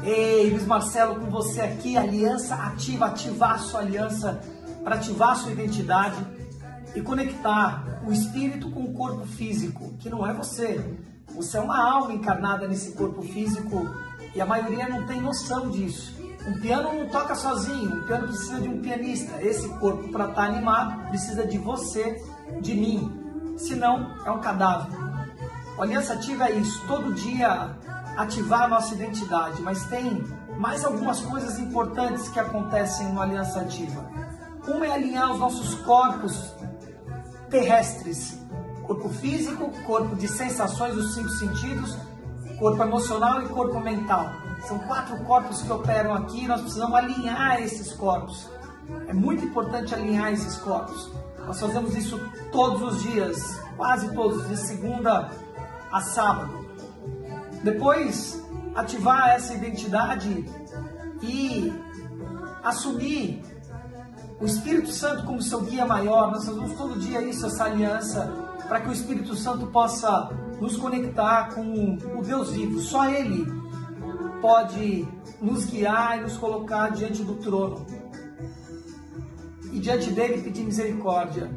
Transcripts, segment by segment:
Ei, Luiz Marcelo com você aqui, Aliança Ativa, ativar a sua aliança para ativar a sua identidade e conectar o espírito com o corpo físico, que não é você. Você é uma alma encarnada nesse corpo físico e a maioria não tem noção disso. Um piano não toca sozinho, um piano precisa de um pianista. Esse corpo, para estar animado, precisa de você, de mim. Senão, é um cadáver. A Aliança Ativa é isso, todo dia ativar a nossa identidade, mas tem mais algumas coisas importantes que acontecem no Aliança Ativa. Uma é alinhar os nossos corpos terrestres, corpo físico, corpo de sensações dos 5 sentidos, corpo emocional e corpo mental. São 4 corpos que operam aqui, nós precisamos alinhar esses corpos. É muito importante alinhar esses corpos. Nós fazemos isso todos os dias, quase todos, de segunda a sábado. Depois, ativar essa identidade e assumir o Espírito Santo como seu guia maior. Nós fazemos todo dia isso, essa aliança, para que o Espírito Santo possa nos conectar com o Deus vivo. Só Ele pode nos guiar e nos colocar diante do trono. E diante dele pedir misericórdia.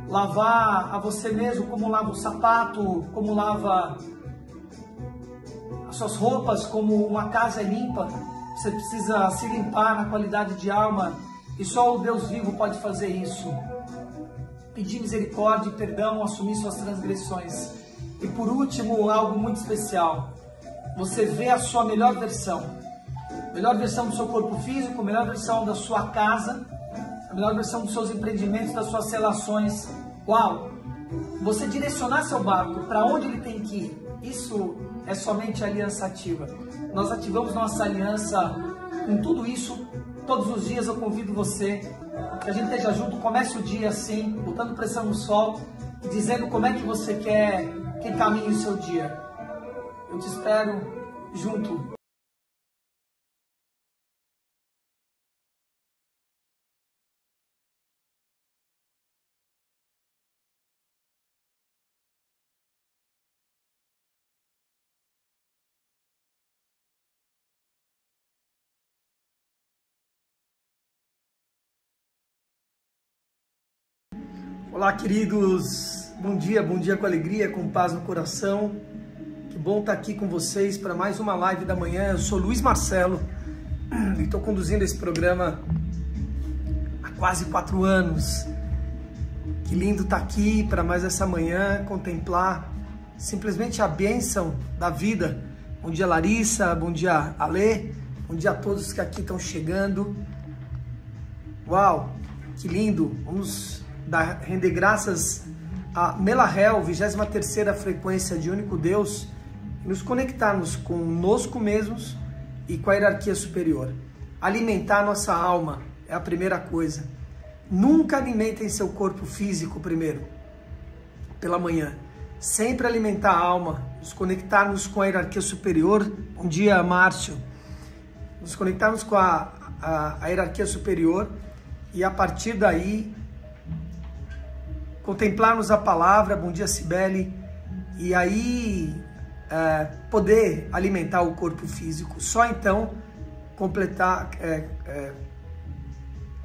Lavar a você mesmo como lava o sapato, como lava as suas roupas, como uma casa é limpa. Você precisa se limpar na qualidade de alma. E só o Deus vivo pode fazer isso. Pedir misericórdia e perdão, assumir suas transgressões. E por último, algo muito especial. Você vê a sua melhor versão. Melhor versão do seu corpo físico, melhor versão da sua casa, a melhor versão dos seus empreendimentos, das suas relações. Uau! Você direcionar seu barco para onde ele tem que ir. Isso é somente a Aliança Ativa. Nós ativamos nossa aliança com tudo isso. Todos os dias eu convido você que a gente esteja junto, comece o dia assim, botando pressão no sol e dizendo como é que você quer que caminhe o seu dia. Eu te espero junto. Olá, queridos, bom dia com alegria, com paz no coração. Que bom estar aqui com vocês para mais uma live da manhã. Eu sou Luiz Marcelo e estou conduzindo esse programa há quase 4 anos. Que lindo estar aqui para mais essa manhã, contemplar simplesmente a bênção da vida. Bom dia, Larissa, bom dia, Alê, bom dia a todos que aqui estão chegando. Uau, que lindo! Vamos render graças a Melahel, 23ª frequência de único Deus, e nos conectarmos conosco mesmos e com a hierarquia superior. Alimentar nossa alma é a primeira coisa. Nunca alimentem seu corpo físico primeiro, pela manhã. Sempre alimentar a alma, nos conectarmos com a hierarquia superior. Bom dia, Márcio. Nos conectarmos com a hierarquia superior e a partir daí contemplarmos a palavra. Bom dia, Cibele. E aí poder alimentar o corpo físico. Só então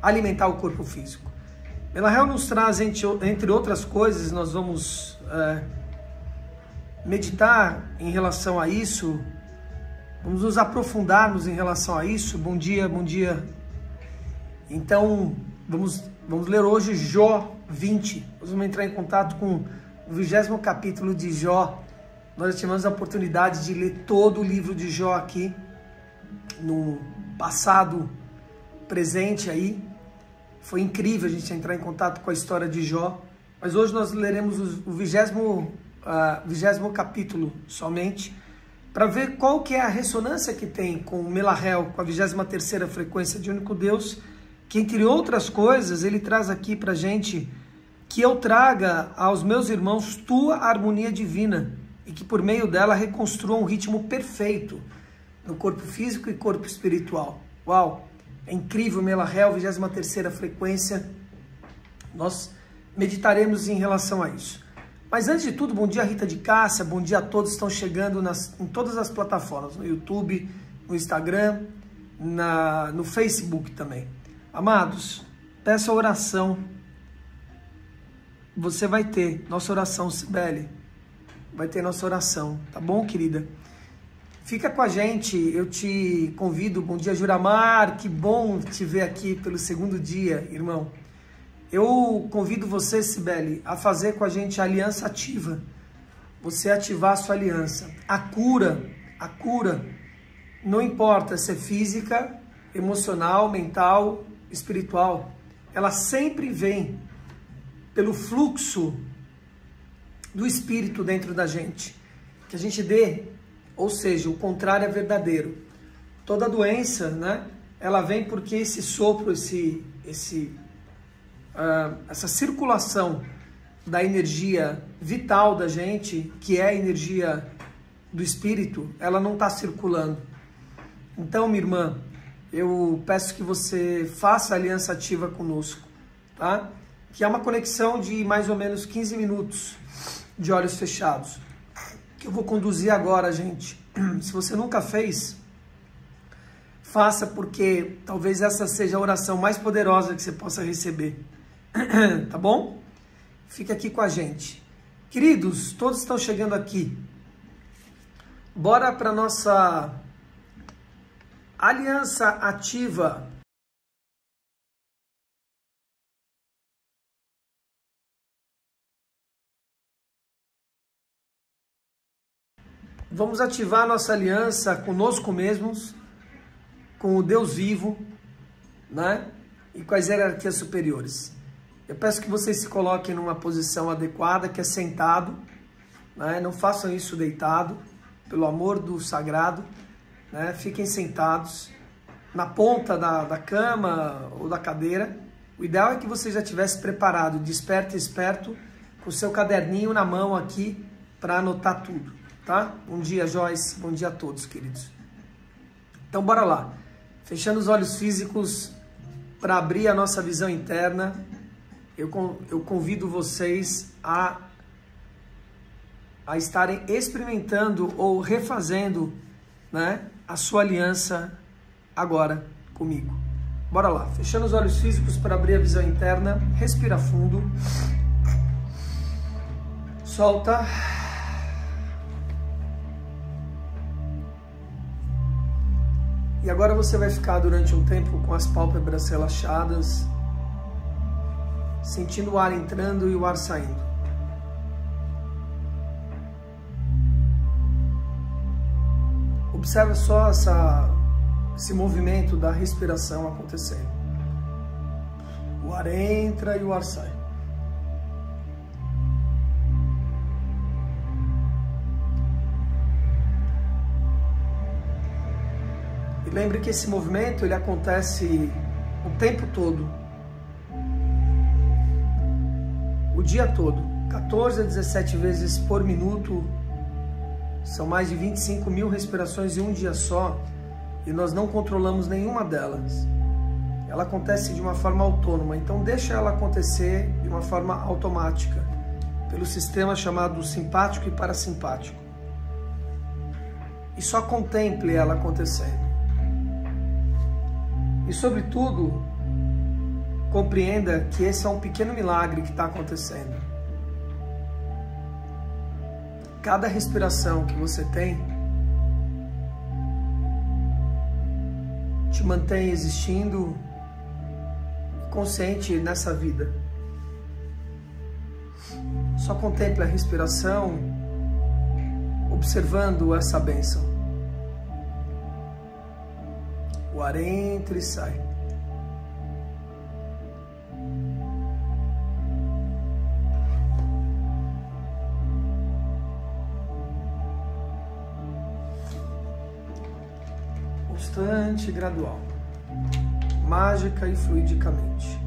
alimentar o corpo físico. Melahel nos traz, entre outras coisas, nós vamos meditar em relação a isso. Vamos nos aprofundarmos em relação a isso. Bom dia, bom dia. Então, vamos ler hoje Jó 20. Nós vamos entrar em contato com o 20º capítulo de Jó. Nós já tivemos a oportunidade de ler todo o livro de Jó aqui, no passado presente aí. Foi incrível a gente entrar em contato com a história de Jó. Mas hoje nós leremos o 20º capítulo somente, para ver qual que é a ressonância que tem com o Melahel, com a 23ª frequência de único Deus, que entre outras coisas ele traz aqui para a gente que eu traga aos meus irmãos tua harmonia divina e que por meio dela reconstrua um ritmo perfeito no corpo físico e corpo espiritual. Uau! é incrível, Melahel, 23ª frequência. Nós meditaremos em relação a isso. Mas antes de tudo, bom dia Rita de Cássia, bom dia a todos que estão chegando em todas as plataformas, no YouTube, no Instagram, no Facebook também. Amados, peça oração. Você vai ter nossa oração, Cibele. Vai ter nossa oração, tá bom, querida? Fica com a gente, eu te convido. Bom dia, Juramar, que bom te ver aqui pelo segundo dia, irmão. Eu convido você, Cibele, a fazer com a gente a aliança ativa. Você ativar a sua aliança. A cura, não importa se é física, emocional, mental, espiritual, ela sempre vem pelo fluxo do Espírito dentro da gente. Que a gente dê, ou seja, o contrário é verdadeiro. Toda doença, né, ela vem porque esse sopro, essa circulação da energia vital da gente, que é a energia do Espírito, ela não está circulando. Então, minha irmã, eu peço que você faça a aliança ativa conosco, tá? Que é uma conexão de mais ou menos 15 minutos de olhos fechados, que eu vou conduzir agora, gente. Se você nunca fez, faça, porque talvez essa seja a oração mais poderosa que você possa receber, tá bom? Fica aqui com a gente. Queridos, todos estão chegando aqui. Bora para nossa aliança ativa. Vamos ativar nossa aliança conosco mesmos, com o Deus vivo, né? E com as hierarquias superiores. Eu peço que vocês se coloquem numa posição adequada, que é sentado, né? Não façam isso deitado, pelo amor do sagrado, né? Fiquem sentados na ponta da cama ou da cadeira. O ideal é que você já tivesse preparado, desperto e esperto, com o seu caderninho na mão aqui, para anotar tudo, tá? Bom dia, Joyce. Bom dia a todos, queridos. Então, bora lá. Fechando os olhos físicos para abrir a nossa visão interna, eu convido vocês a estarem experimentando ou refazendo, né, a sua aliança agora comigo. Bora lá. Fechando os olhos físicos para abrir a visão interna, respira fundo. Solta. E agora você vai ficar durante um tempo com as pálpebras relaxadas, sentindo o ar entrando e o ar saindo. Observa só esse movimento da respiração acontecendo. O ar entra e o ar sai. E lembre que esse movimento ele acontece o tempo todo, o dia todo, 14 a 17 vezes por minuto. São mais de 25 mil respirações em um dia só, e nós não controlamos nenhuma delas. Ela acontece de uma forma autônoma, então deixa ela acontecer de uma forma automática, pelo sistema chamado simpático e parasimpático. E só contemple ela acontecendo. E, sobretudo, compreenda que esse é um pequeno milagre que está acontecendo. Cada respiração que você tem te mantém existindo consciente nessa vida. Só contemple a respiração, observando essa bênção. O ar entra e sai. Constante e gradual. Mágica e fluidicamente.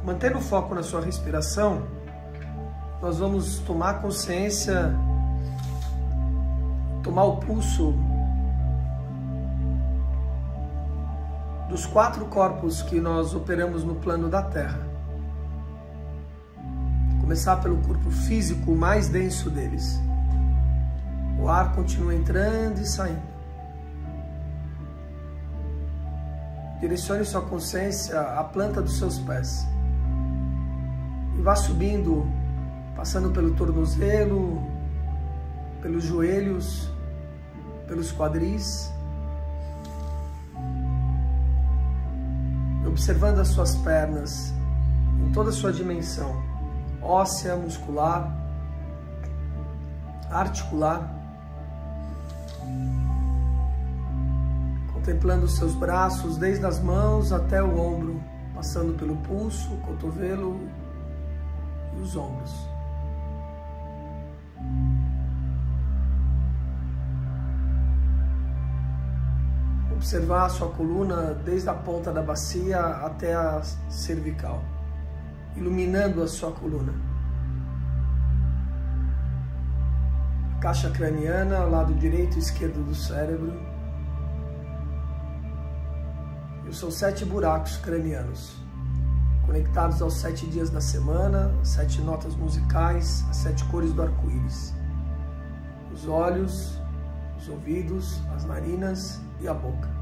Mantendo o foco na sua respiração, nós vamos tomar consciência, tomar o pulso dos 4 corpos que nós operamos no plano da Terra. Começar pelo corpo físico mais denso deles. O ar continua entrando e saindo. Direcione sua consciência à planta dos seus pés. E vá subindo, passando pelo tornozelo, pelos joelhos, pelos quadris. Observando as suas pernas em toda a sua dimensão, óssea, muscular, articular. Contemplando os seus braços, desde as mãos até o ombro, passando pelo pulso, o cotovelo e os ombros. Observar a sua coluna desde a ponta da bacia até a cervical, iluminando a sua coluna. A caixa craniana, lado direito e esquerdo do cérebro. E os seus 7 buracos cranianos, conectados aos 7 dias da semana, as 7 notas musicais, as 7 cores do arco-íris. Os olhos, os ouvidos, as narinas e a boca.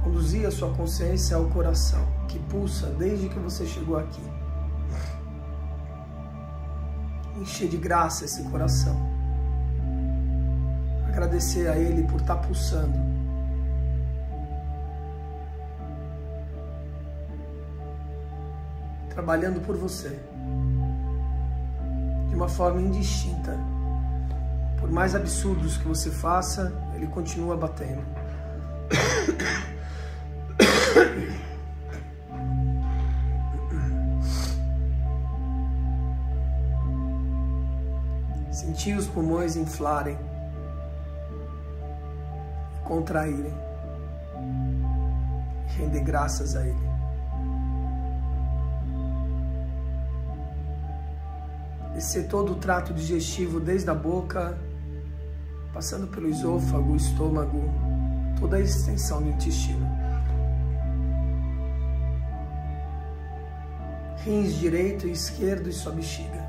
Conduzir a sua consciência ao coração, que pulsa desde que você chegou aqui. Encher de graça esse coração. Agradecer a Ele por estar pulsando. Trabalhando por você. De uma forma indistinta. Por mais absurdos que você faça, Ele continua batendo. Sentir os pulmões inflarem, contraírem, render graças a Ele. Descer todo o trato digestivo desde a boca, passando pelo esôfago, estômago, toda a extensão do intestino. Rins direito e esquerdo e sua bexiga.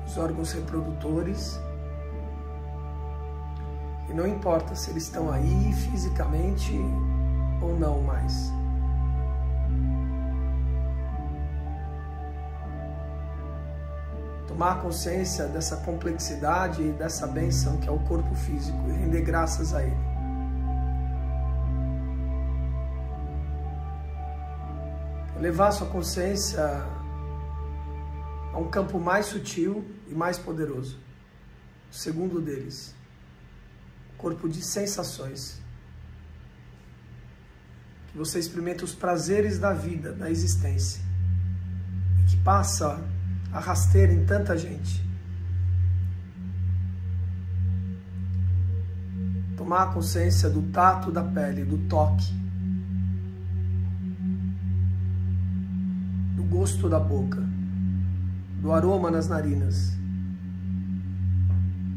Os órgãos reprodutores. E não importa se eles estão aí fisicamente ou não mais. Tomar consciência dessa complexidade e dessa bênção que é o corpo físico e render graças a Ele. Levar sua consciência a um campo mais sutil e mais poderoso. O segundo deles, corpo de sensações. Que você experimenta os prazeres da vida, da existência. E que passa a rasteira em tanta gente. Tomar consciência do tato da pele, do toque. Do gosto da boca. Do aroma nas narinas.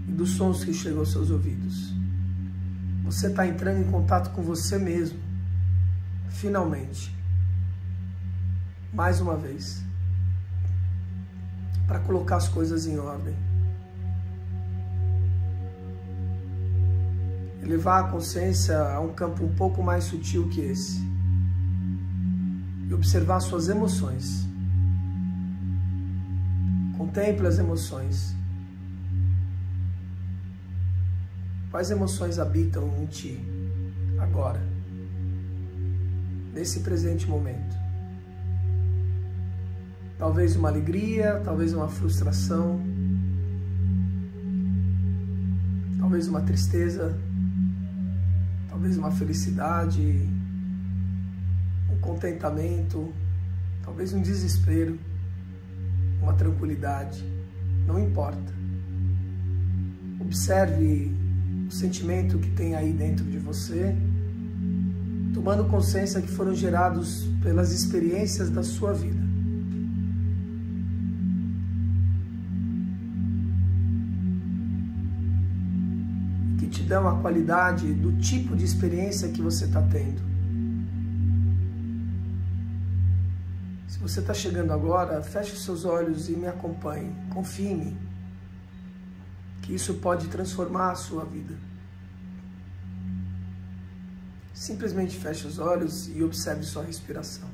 E dos sons que chegam aos seus ouvidos. Você está entrando em contato com você mesmo. Finalmente. Mais uma vez. Para colocar as coisas em ordem. Elevar a consciência a um campo um pouco mais sutil que esse. E observar suas emoções. Contemple as emoções. Quais emoções habitam em ti agora, nesse presente momento? Talvez uma alegria, talvez uma frustração, talvez uma tristeza, talvez uma felicidade, um contentamento, talvez um desespero, uma tranquilidade, não importa. Observe o sentimento que tem aí dentro de você, tomando consciência que foram gerados pelas experiências da sua vida. gratidão à qualidade do tipo de experiência que você está tendo. Se você está chegando agora, feche os seus olhos e me acompanhe. Confie em mim, que isso pode transformar a sua vida. Simplesmente feche os olhos e observe sua respiração.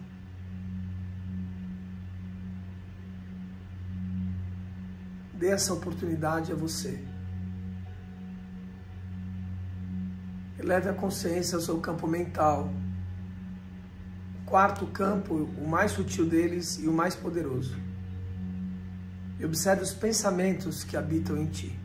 Dê essa oportunidade a você. Eleve a consciência ao seu campo mental. O quarto campo, o mais sutil deles e o mais poderoso. E observe os pensamentos que habitam em ti.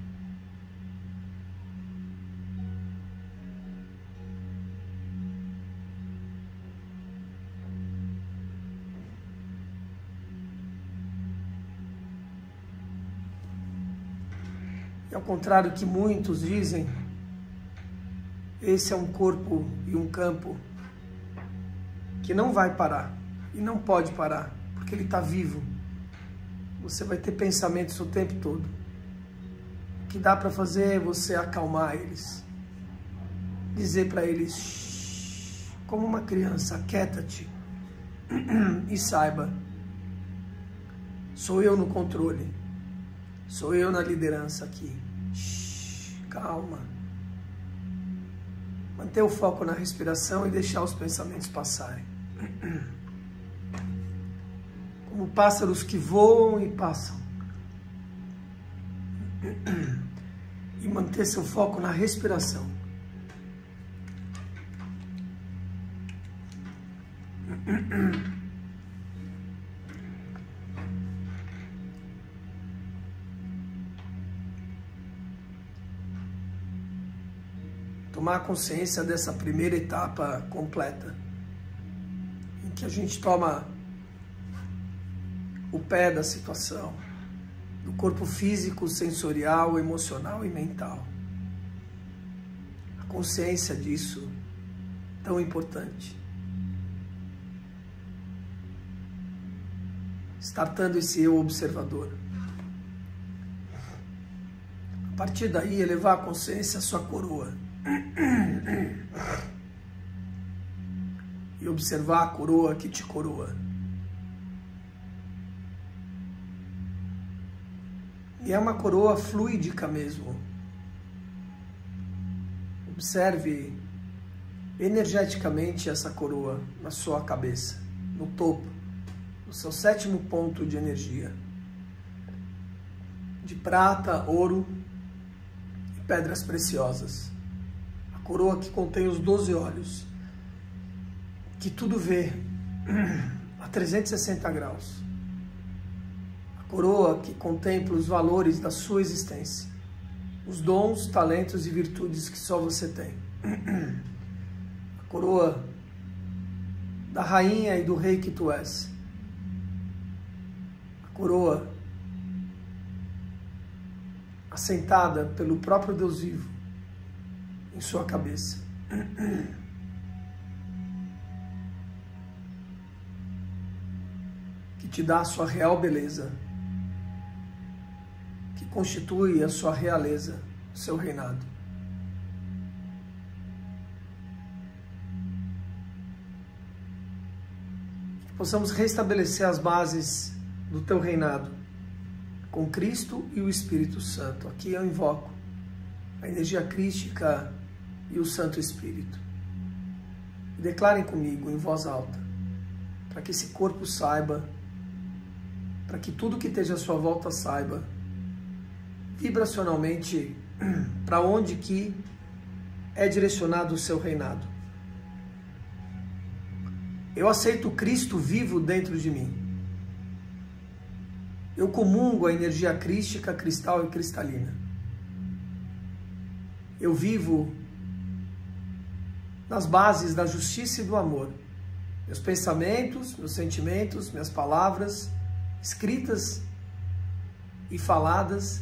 E ao contrário que muitos dizem, esse é um corpo e um campo que não vai parar e não pode parar, porque ele está vivo. Você vai ter pensamentos o tempo todo. O que dá para fazer é você acalmar eles, dizer para eles, shh, como uma criança, aquieta-te e saiba, sou eu no controle, sou eu na liderança aqui. Shhh, calma. Manter o foco na respiração e deixar os pensamentos passarem. Como pássaros que voam e passam. E manter seu foco na respiração. Tomar consciência dessa primeira etapa completa, em que a gente toma o pé da situação, do corpo físico, sensorial, emocional e mental. A consciência disso, tão importante. Startando esse eu observador. A partir daí, elevar a consciência à sua coroa. E observar a coroa que te coroa. E é uma coroa fluídica mesmo. Observe energeticamente essa coroa na sua cabeça, no topo, no seu sétimo ponto de energia. De prata, ouro e pedras preciosas. Coroa que contém os 12 olhos, que tudo vê a 360 graus. A coroa que contempla os valores da sua existência, os dons, talentos e virtudes que só você tem. A coroa da rainha e do rei que tu és. A coroa assentada pelo próprio Deus vivo em sua cabeça. Que te dá a sua real beleza, que constitui a sua realeza, o seu reinado. Que possamos restabelecer as bases do teu reinado com Cristo e o Espírito Santo. Aqui eu invoco a energia crística e o Santo Espírito. E declarem comigo em voz alta, para que esse corpo saiba, para que tudo que esteja à sua volta saiba, vibracionalmente, para onde que é direcionado o seu reinado. Eu aceito Cristo vivo dentro de mim. Eu comungo a energia crística, cristal e cristalina. Eu vivo nas bases da justiça e do amor. Meus pensamentos, meus sentimentos, minhas palavras, escritas e faladas,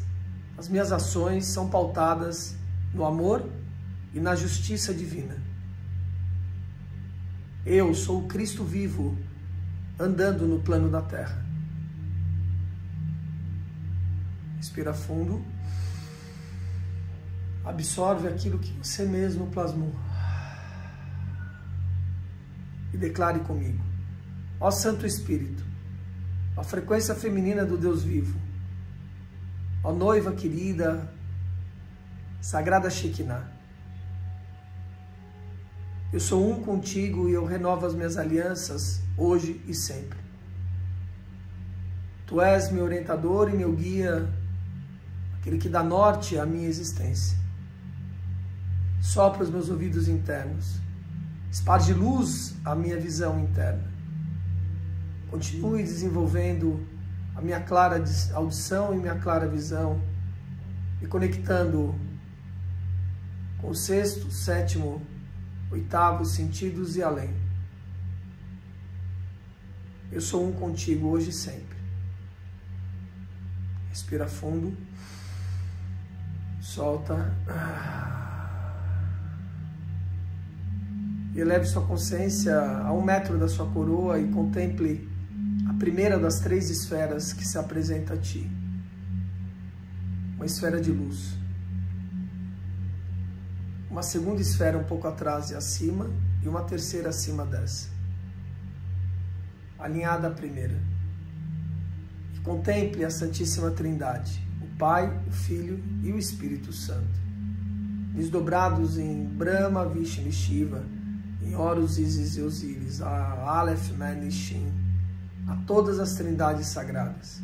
as minhas ações são pautadas no amor e na justiça divina. Eu sou o Cristo vivo, andando no plano da terra. Respira fundo. Absorve aquilo que você mesmo plasmou. E declare comigo: ó Santo Espírito, a frequência feminina do Deus vivo, ó noiva querida, Sagrada Shekinah, eu sou um contigo e eu renovo as minhas alianças hoje e sempre. Tu és meu orientador e meu guia, aquele que dá norte à minha existência. Sopra os meus ouvidos internos, esparge luz à minha visão interna. Continue desenvolvendo a minha clara audição e minha clara visão, me conectando com o sexto, sétimo, oitavo sentidos e além. Eu sou um contigo hoje e sempre. Respira fundo, solta. E eleve sua consciência a 1 metro da sua coroa e contemple a primeira das 3 esferas que se apresenta a ti. Uma esfera de luz. Uma segunda esfera um pouco atrás e acima, e uma terceira acima dessa. Alinhada à primeira. E contemple a Santíssima Trindade, o Pai, o Filho e o Espírito Santo, desdobrados em Brahma, Vishnu e Shiva, em Horus, Isis e Osíris, a Aleph, Men e Shin, a todas as trindades sagradas.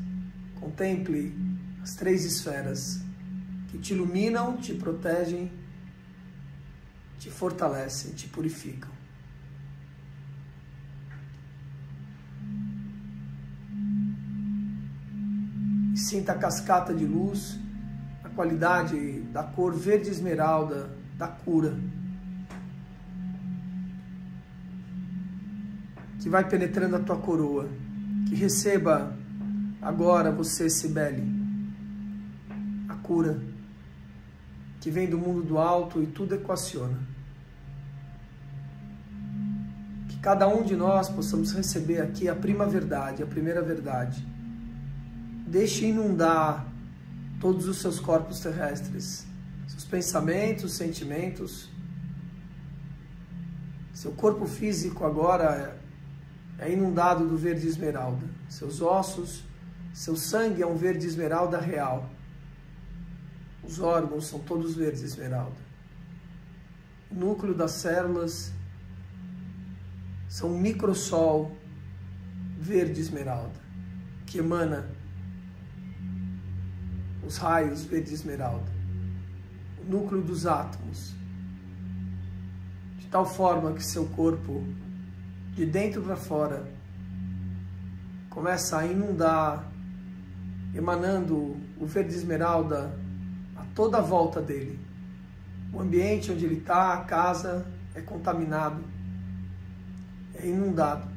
Contemple as 3 esferas que te iluminam, te protegem, te fortalecem, te purificam. E sinta a cascata de luz, a qualidade da cor verde esmeralda da cura, que vai penetrando a tua coroa. Que receba agora você, Cibele, a cura que vem do mundo do alto e tudo equaciona. Que cada um de nós possamos receber aqui a prima verdade, a primeira verdade. Deixe inundar todos os seus corpos terrestres, seus pensamentos, sentimentos. Seu corpo físico agora é inundado do verde esmeralda. Seus ossos, seu sangue é um verde esmeralda real. Os órgãos são todos verdes esmeralda. O núcleo das células são um microsol verde esmeralda, que emana os raios verde esmeralda. O núcleo dos átomos, de tal forma que seu corpo, de dentro para fora, começa a inundar, emanando o verde esmeralda a toda a volta dele. O ambiente onde ele está, a casa, é contaminado, é inundado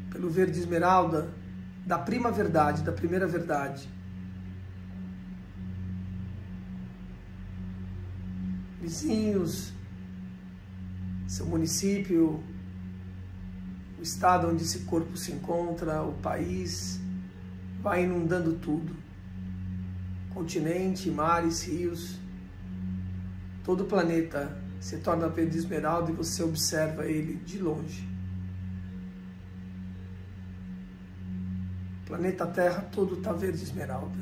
pelo verde esmeralda da prima verdade, da primeira verdade. Vizinhos, seu município, o estado onde esse corpo se encontra, o país, vai inundando tudo. Continente, mares, rios, todo o planeta se torna verde esmeralda e você observa ele de longe. O planeta Terra todo está verde esmeralda.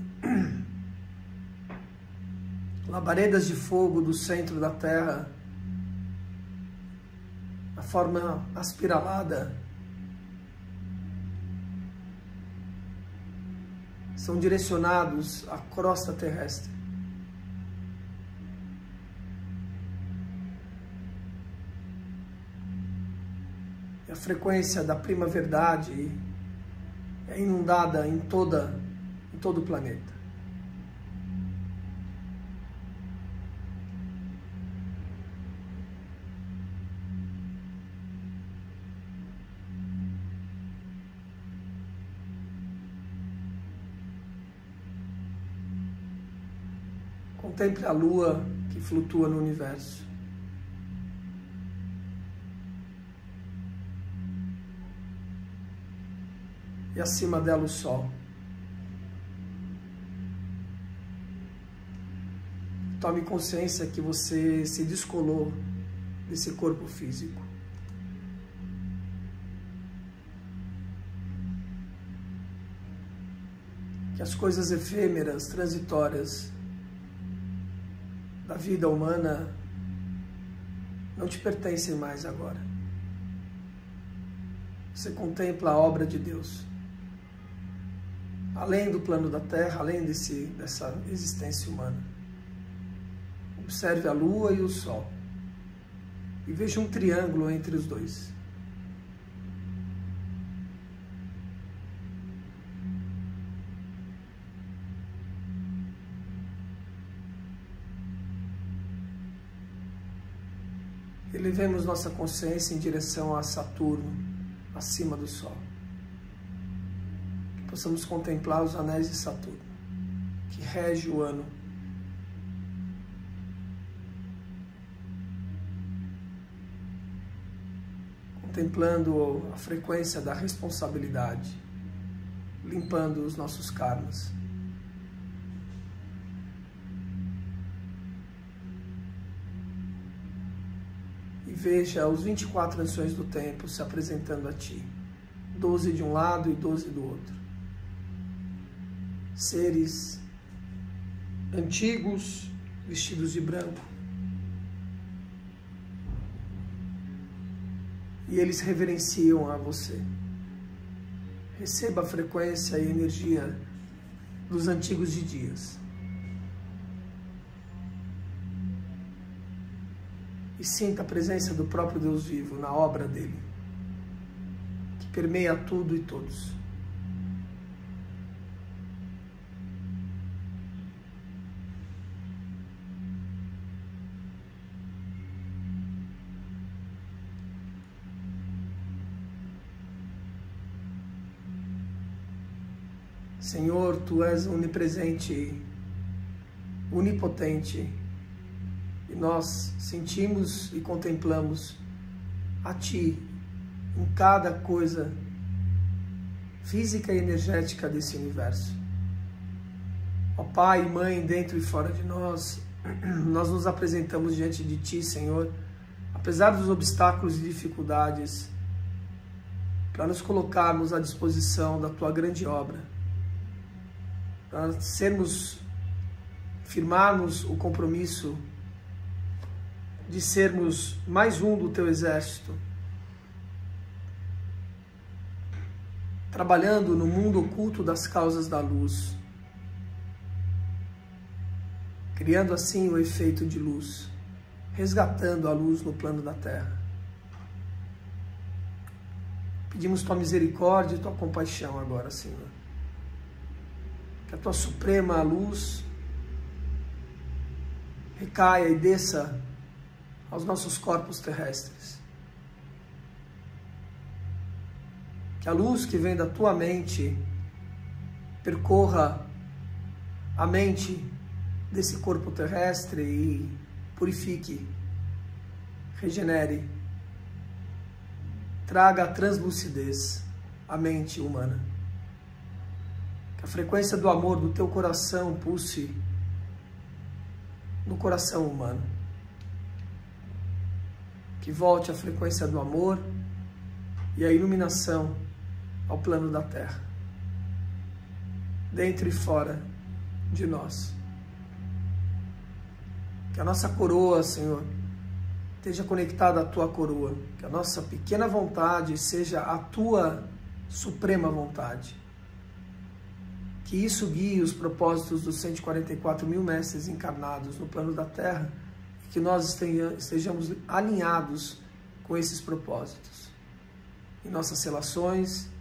Labaredas de fogo do centro da Terra, a forma aspiralada, são direcionados à crosta terrestre. E a frequência da prima verdade é inundada em todo o planeta. Contemple a lua que flutua no universo. E acima dela o sol. tome consciência que você se descolou desse corpo físico. Que as coisas efêmeras, transitórias da vida humana não te pertencem mais agora. Você contempla a obra de Deus. Além do plano da Terra, além dessa existência humana. Observe a Lua e o Sol. E veja um triângulo entre os dois. Elevemos nossa consciência em direção a Saturno, acima do Sol. Que possamos contemplar os anéis de Saturno, que rege o ano. Contemplando a frequência da responsabilidade, limpando os nossos karmas. E veja os 24 anciões do tempo se apresentando a ti, 12 de um lado e 12 do outro. Seres antigos, vestidos de branco. E eles reverenciam a você. Receba a frequência e energia dos antigos de dias. E sinta a presença do próprio Deus vivo na obra dele, que permeia tudo e todos. Senhor, Tu és onipresente, onipotente, e nós sentimos e contemplamos a Ti em cada coisa física e energética desse universo. Ó Pai e Mãe, dentro e fora de nós, nós nos apresentamos diante de Ti, Senhor, apesar dos obstáculos e dificuldades, para nos colocarmos à disposição da Tua grande obra, para firmarmos o compromisso de sermos mais um do Teu exército, trabalhando no mundo oculto das causas da luz, criando assim o efeito de luz, resgatando a luz no plano da Terra. Pedimos Tua misericórdia e Tua compaixão agora, Senhor. Que a Tua suprema luz recaia e desça aos nossos corpos terrestres. Que a luz que vem da Tua mente percorra a mente desse corpo terrestre e purifique, regenere, traga a translucidez à mente humana. Que a frequência do amor do Teu coração pulse no coração humano. Que volte a frequência do amor e a iluminação ao plano da Terra, dentro e fora de nós. Que a nossa coroa, Senhor, esteja conectada à Tua coroa. Que a nossa pequena vontade seja a Tua suprema vontade. Que isso guie os propósitos dos 144 mil mestres encarnados no plano da Terra e que nós estejamos alinhados com esses propósitos em nossas relações,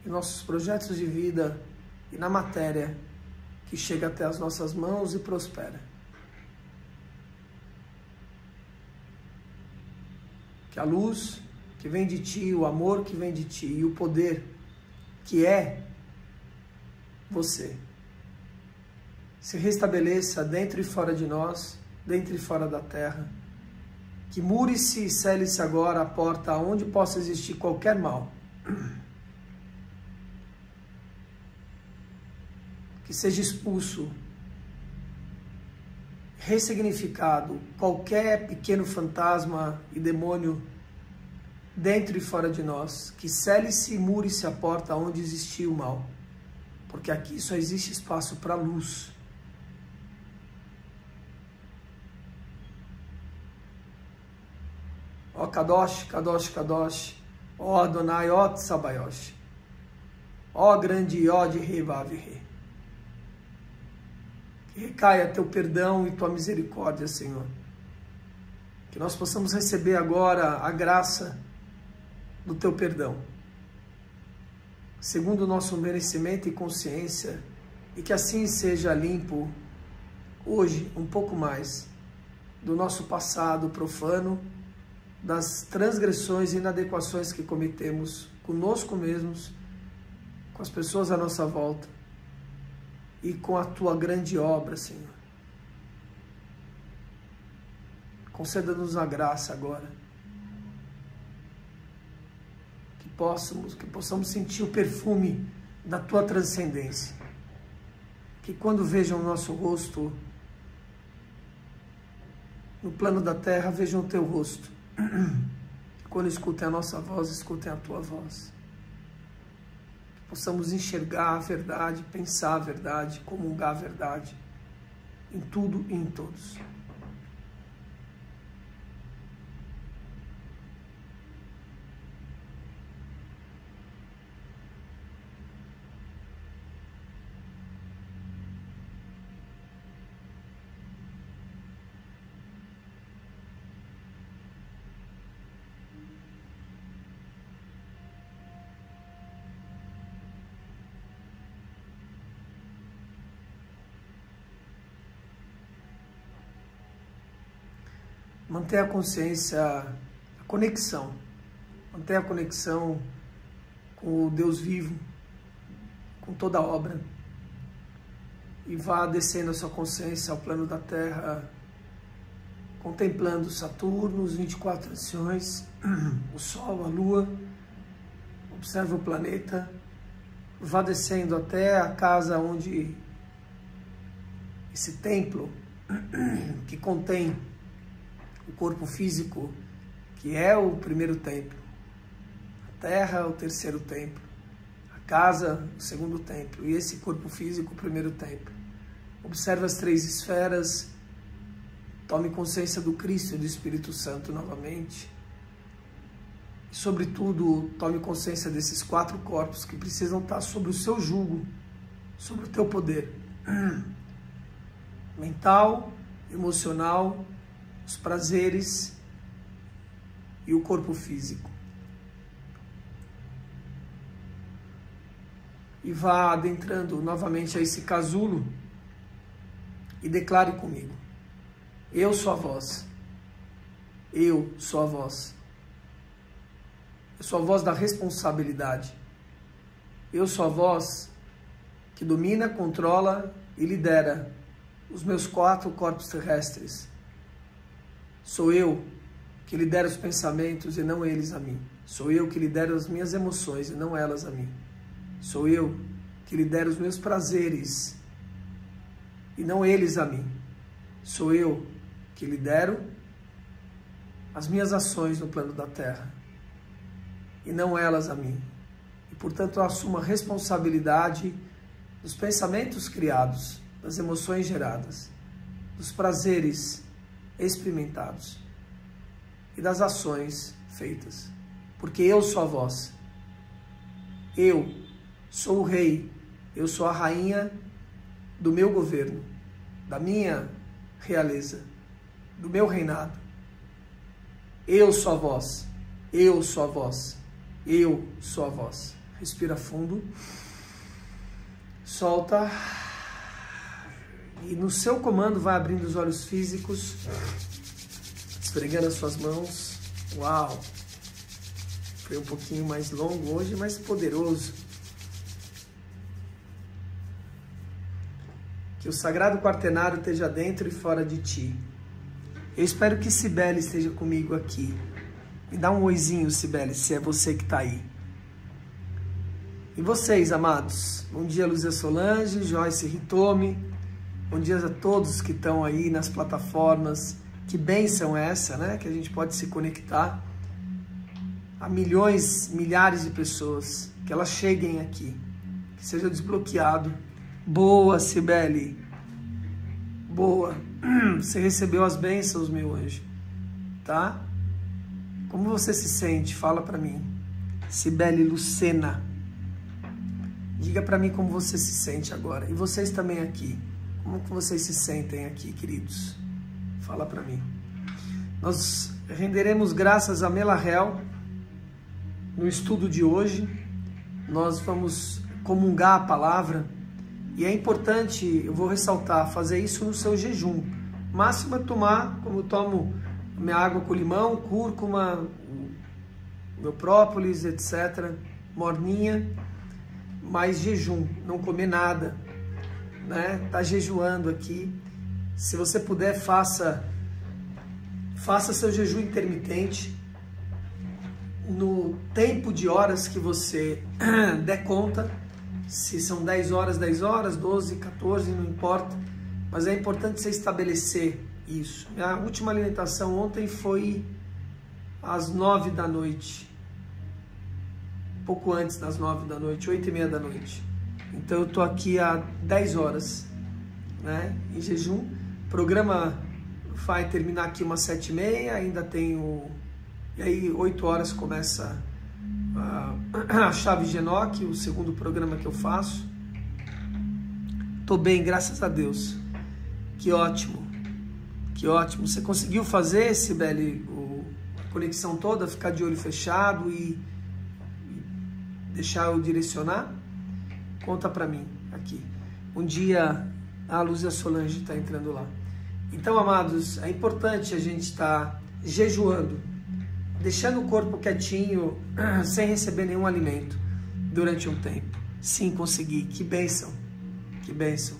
em nossos projetos de vida e na matéria que chega até as nossas mãos e prospera. Que a luz que vem de Ti, o amor que vem de Ti e o poder que é você se restabeleça dentro e fora de nós, dentro e fora da Terra. Que mure-se e cele-se agora a porta onde possa existir qualquer mal. Que seja expulso, ressignificado qualquer pequeno fantasma e demônio dentro e fora de nós, que cele-se e mure-se a porta onde existia o mal, porque aqui só existe espaço para a luz. Ó Kadosh, Kadosh, Kadosh, ó Adonai, ó Tsabayosh, ó grande Yod Rei Vav Rei. Que recaia teu perdão e tua misericórdia, Senhor. Que nós possamos receber agora a graça do teu perdão, segundo o nosso merecimento e consciência, e que assim seja limpo hoje um pouco mais do nosso passado profano, das transgressões e inadequações que cometemos conosco mesmos, com as pessoas à nossa volta e com a tua grande obra, Senhor. Conceda-nos a graça agora, que possamos sentir o perfume da tua transcendência, que quando vejam o nosso rosto no plano da terra, vejam o teu rosto. Quando escutem a nossa voz, escutem a tua voz. Que possamos enxergar a verdade, pensar a verdade, comungar a verdade em tudo e em todos. Mantenha a consciência, a conexão. Mantenha a conexão com o Deus vivo, com toda a obra. E vá descendo a sua consciência ao plano da Terra, contemplando Saturno, os 24 anciões, o Sol, a Lua. Observe o planeta. Vá descendo até a casa onde esse templo que contém o corpo físico, que é o primeiro templo, a terra, o terceiro templo, a casa, o segundo templo, e esse corpo físico, o primeiro templo. Observe as 3 esferas, tome consciência do Cristo e do Espírito Santo novamente. E, sobretudo, tome consciência desses 4 corpos que precisam estar sob o seu jugo, sobre o teu poder mental, emocional, os prazeres e o corpo físico. E vá adentrando novamente a esse casulo e declare comigo: eu sou a voz. Eu sou a voz. Eu sou a voz da responsabilidade. Eu sou a voz que domina, controla e lidera os meus 4 corpos terrestres. Sou eu que lidero os pensamentos e não eles a mim. Sou eu que lidero as minhas emoções e não elas a mim. Sou eu que lidero os meus prazeres e não eles a mim. Sou eu que lidero as minhas ações no plano da Terra e não elas a mim. E, portanto, eu assumo a responsabilidade dos pensamentos criados, das emoções geradas, dos prazeres experimentados e das ações feitas, porque eu sou a voz. Eu sou o rei, eu sou a rainha do meu governo, da minha realeza, do meu reinado. Eu sou a voz, eu sou a voz, eu sou a voz. Respira fundo, solta. E no seu comando vai abrindo os olhos físicos, esfregando as suas mãos. Uau! Foi um pouquinho mais longo hoje, mas poderoso. Que o Sagrado Quaternário esteja dentro e fora de ti. Eu espero que Cibele esteja comigo aqui. Me dá um oizinho, Cibele, se é você que está aí. E vocês, amados? Bom dia, Luzia Solange, Joyce Ritome. Bom dia a todos que estão aí nas plataformas. Que bênção é essa, né? Que a gente pode se conectar a milhões, milhares de pessoas. Que elas cheguem aqui. Que seja desbloqueado. Boa, Cibele. Boa. Você recebeu as bênçãos, meu anjo. Tá? Como você se sente? Fala pra mim. Cibele Lucena. Diga pra mim como você se sente agora. E vocês também aqui. Como que vocês se sentem aqui, queridos? Fala pra mim. Nós renderemos graças a Melahel no estudo de hoje. Nós vamos comungar a palavra. E é importante, eu vou ressaltar, fazer isso no seu jejum. Máximo é tomar, como eu tomo minha água com limão, cúrcuma, meu própolis, etc. Morninha. Mas jejum, não comer nada, né? Tá jejuando aqui. Se você puder, faça seu jejum intermitente no tempo de horas que você der conta. Se são 10 horas, 12, 14, não importa. Mas é importante você estabelecer isso. Minha última alimentação ontem foi às 9 da noite. Pouco antes das 9 da noite, 8h30 da noite. Então eu tô aqui há 10 horas, né, em jejum. O programa vai terminar aqui umas 7h30, ainda tenho... E aí 8 horas começa a Chave de Enoque, o segundo programa que eu faço. Tô bem, graças a Deus. Que ótimo. Que ótimo. Você conseguiu fazer, Cibele, a conexão toda, ficar de olho fechado e deixar eu direcionar? Conta pra mim aqui. Um dia a Lúcia Solange está entrando lá. Então, amados, é importante a gente estar jejuando, deixando o corpo quietinho, sem receber nenhum alimento durante um tempo. Sim, consegui. Que bênção. Que bênção.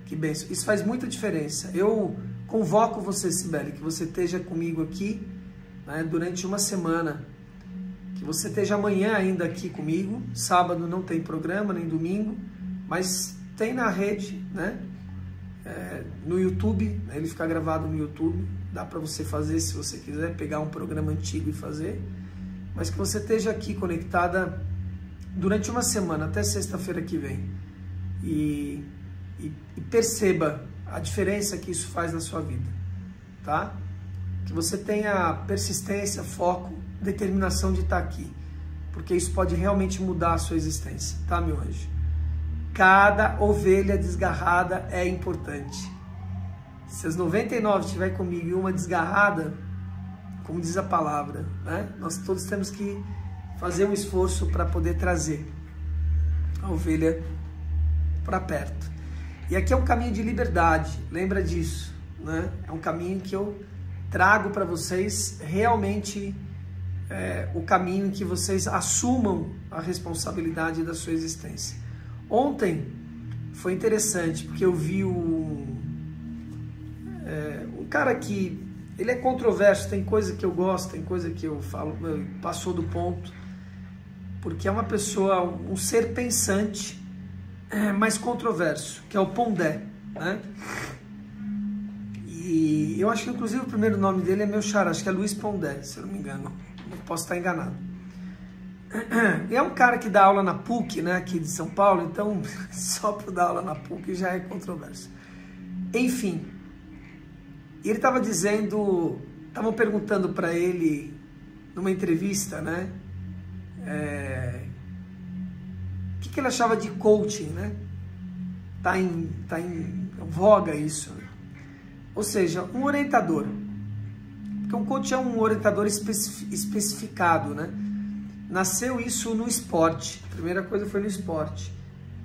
Que bênção. Isso faz muita diferença. Eu convoco você, Cibele, que você esteja comigo aqui, né, durante uma semana. Que você esteja amanhã ainda aqui comigo. Sábado não tem programa, nem domingo, mas tem na rede, né? No YouTube, né? Ele fica gravado no YouTube. Dá para você fazer se você quiser, pegar um programa antigo e fazer. Mas que você esteja aqui conectada durante uma semana, até sexta-feira que vem. E perceba a diferença que isso faz na sua vida, tá? Que você tenha persistência, foco, determinação de estar aqui, porque isso pode realmente mudar a sua existência, tá, meu anjo? Cada ovelha desgarrada é importante. Se as 99 estiver comigo e uma desgarrada, como diz a palavra, né? Nós todos temos que fazer um esforço para poder trazer a ovelha para perto. E aqui é um caminho de liberdade, lembra disso, né? É um caminho que eu trago para vocês realmente o caminho em que vocês assumam a responsabilidade da sua existência. Ontem foi interessante, porque eu vi um cara que ele é controverso, tem coisa que eu gosto, tem coisa que eu falo, passou do ponto, porque é uma pessoa, um ser pensante, mas controverso, que é o Pondé, né? E eu acho que inclusive o primeiro nome dele é meu xará, acho que é Luiz Pondé, se eu não me engano, eu posso estar enganado. E é um cara que dá aula na PUC, né, aqui de São Paulo, então só por dar aula na PUC já é controverso. Enfim, ele estava dizendo, estavam perguntando para ele numa entrevista, né, o que ele achava de coaching, né? Tá em voga isso, né? Ou seja, um orientador. Porque um coach é um orientador especificado, né? Nasceu isso no esporte. A primeira coisa foi no esporte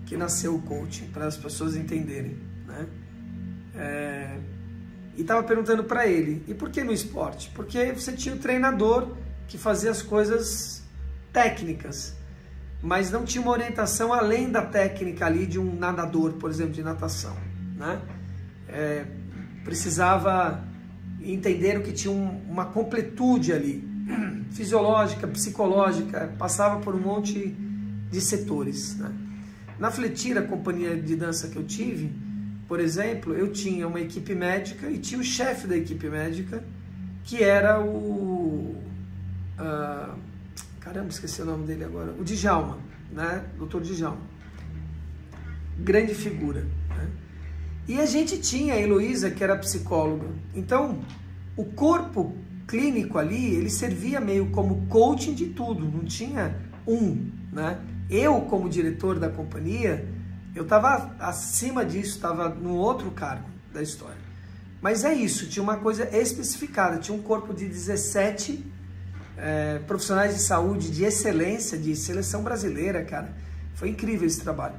que nasceu o coaching, para as pessoas entenderem, né? E estava perguntando para ele, e por que no esporte? Porque você tinha o treinador que fazia as coisas técnicas, mas não tinha uma orientação além da técnica ali de um nadador, por exemplo, de natação, né? Precisava entender o que tinha uma completude ali, fisiológica, psicológica, passava por um monte de setores, né? Na Fletira, a companhia de dança que eu tive, por exemplo, eu tinha uma equipe médica e tinha o chefe da equipe médica, que era o... caramba, esqueci o nome dele agora. O Djalma, né? Dr. Djalma. Grande figura, né? E a gente tinha a Heloísa, que era psicóloga. Então, o corpo clínico ali, ele servia meio como coaching de tudo, não tinha né? Eu, como diretor da companhia, eu estava acima disso, estava no outro cargo da história. Mas é isso, tinha uma coisa especificada, tinha um corpo de 17 profissionais de saúde de excelência, de seleção brasileira, cara. Foi incrível esse trabalho.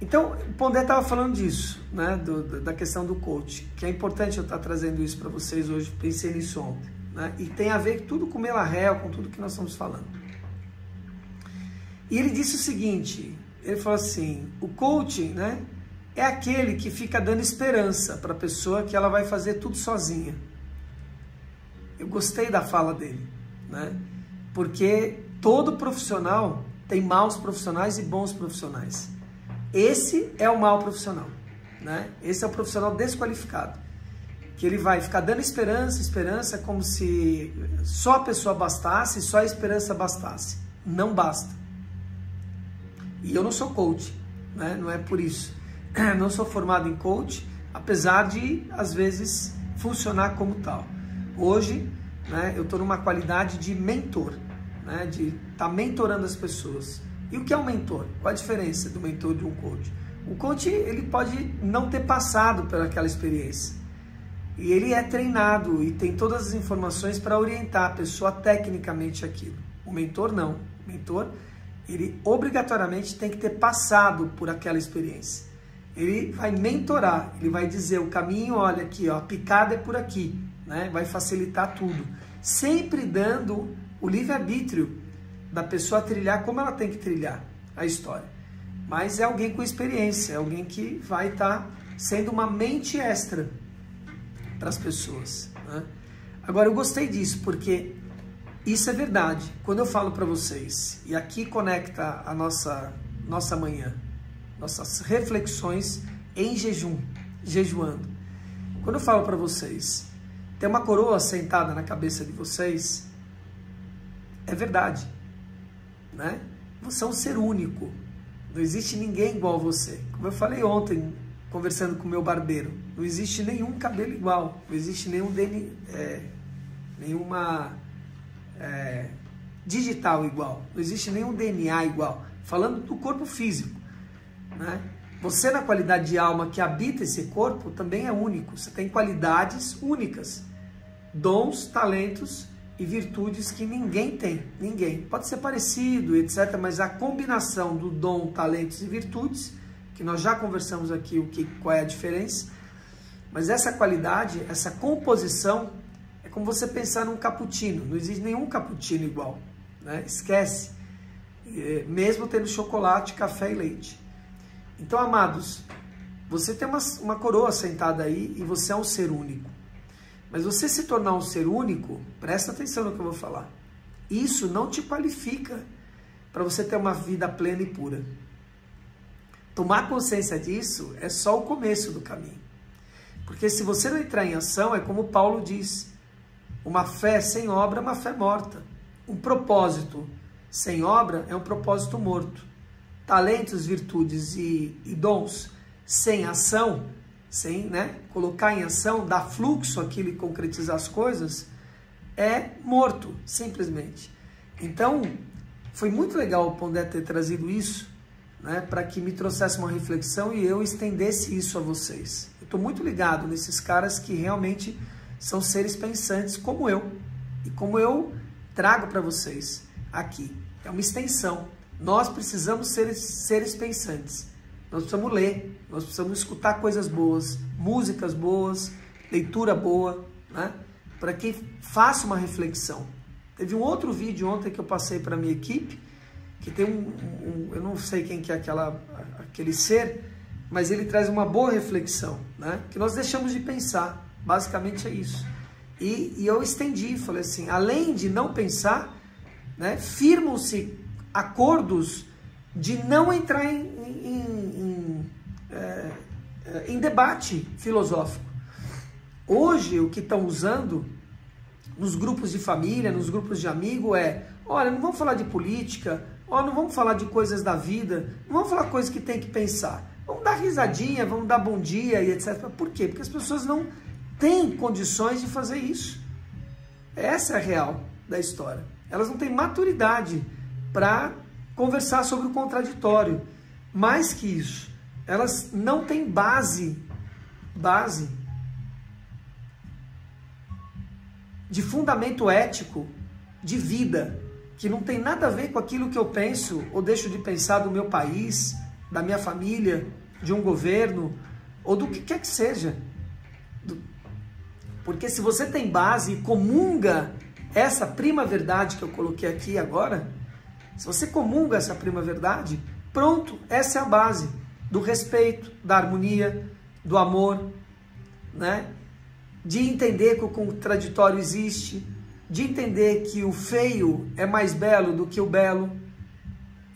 Então, o Pondé estava falando disso, né, da questão do coach, que é importante eu estar trazendo isso para vocês hoje, pensei nisso ontem, né, e tem a ver tudo com Melarrel, com tudo que nós estamos falando. E ele disse o seguinte, ele falou assim, o coaching, né, é aquele que fica dando esperança para a pessoa que ela vai fazer tudo sozinha. Eu gostei da fala dele, né, porque todo profissional tem maus profissionais e bons profissionais. Esse é o mau profissional, né? Esse é o profissional desqualificado, que ele vai ficar dando esperança, como se só a pessoa bastasse, só a esperança bastasse. Não basta. E eu não sou coach, né? Não é por isso. Não sou formado em coach, apesar de, às vezes, funcionar como tal. Hoje, né, eu estou numa qualidade de mentor, né? De estar mentorando as pessoas. E o que é um mentor? Qual a diferença do mentor de um coach? O coach, ele pode não ter passado por aquela experiência. E ele é treinado e tem todas as informações para orientar a pessoa tecnicamente aquilo. O mentor não. O mentor, ele obrigatoriamente tem que ter passado por aquela experiência. Ele vai mentorar, ele vai dizer o caminho, olha aqui, ó, a picada é por aqui, né? Vai facilitar tudo. Sempre dando o livre-arbítrio da pessoa trilhar como ela tem que trilhar a história. Mas é alguém com experiência, é alguém que vai estar sendo uma mente extra para as pessoas, né? Agora, eu gostei disso, porque isso é verdade. Quando eu falo para vocês, e aqui conecta a nossa manhã, nossas reflexões em jejum, jejuando. Quando eu falo para vocês, tem uma coroa sentada na cabeça de vocês, é verdade. Né? Você é um ser único, não existe ninguém igual a você. Como eu falei ontem, conversando com o meu barbeiro, não existe nenhum cabelo igual, não existe nenhuma digital igual, não existe nenhum DNA igual, falando do corpo físico, né? Você, na qualidade de alma que habita esse corpo, também é único, você tem qualidades únicas, dons, talentos e virtudes que ninguém tem, ninguém. Pode ser parecido, etc., mas a combinação do dom, talentos e virtudes, que nós já conversamos aqui qual é a diferença, mas essa qualidade, essa composição, é como você pensar num cappuccino, não existe nenhum cappuccino igual, né? Esquece, mesmo tendo chocolate, café e leite. Então, amados, você tem uma coroa sentada aí e você é um ser único. Mas você se tornar um ser único, presta atenção no que eu vou falar. Isso não te qualifica para você ter uma vida plena e pura. Tomar consciência disso é só o começo do caminho. Porque se você não entrar em ação, é como Paulo diz, uma fé sem obra é uma fé morta. Um propósito sem obra é um propósito morto. Talentos, virtudes e dons sem ação, sem, né, colocar em ação, dar fluxo àquilo e concretizar as coisas, é morto, simplesmente. Então, foi muito legal o Pondé ter trazido isso, né, para que me trouxesse uma reflexão e eu estendesse isso a vocês. Eu estou muito ligado nesses caras que realmente são seres pensantes como eu, e como eu trago para vocês aqui. É uma extensão. Nós precisamos ser seres pensantes. Nós precisamos ler, nós precisamos escutar coisas boas, músicas boas, leitura boa, né? Para que faça uma reflexão. Teve um outro vídeo ontem que eu passei para a minha equipe, que tem eu não sei quem que é aquele ser, mas ele traz uma boa reflexão, né? Que nós deixamos de pensar, basicamente é isso. E eu estendi, falei assim, além de não pensar, né, firmam-se acordos de não entrar em debate filosófico. Hoje, o que estão usando nos grupos de família, nos grupos de amigo olha, não vamos falar de política, não vamos falar de coisas da vida, não vamos falar coisas que tem que pensar. Vamos dar risadinha, vamos dar bom dia e etc. Por quê? Porque as pessoas não têm condições de fazer isso. Essa é a real da história. Elas não têm maturidade para conversar sobre o contraditório. Mais que isso, elas não têm base de fundamento ético de vida, que não tem nada a ver com aquilo que eu penso ou deixo de pensar do meu país, da minha família, de um governo, ou do que quer que seja. Porque se você tem base e comunga essa prima verdade que eu coloquei aqui agora, se você comunga essa prima verdade, pronto, essa é a base do respeito, da harmonia, do amor, né? De entender que o contraditório existe, de entender que o feio é mais belo do que o belo,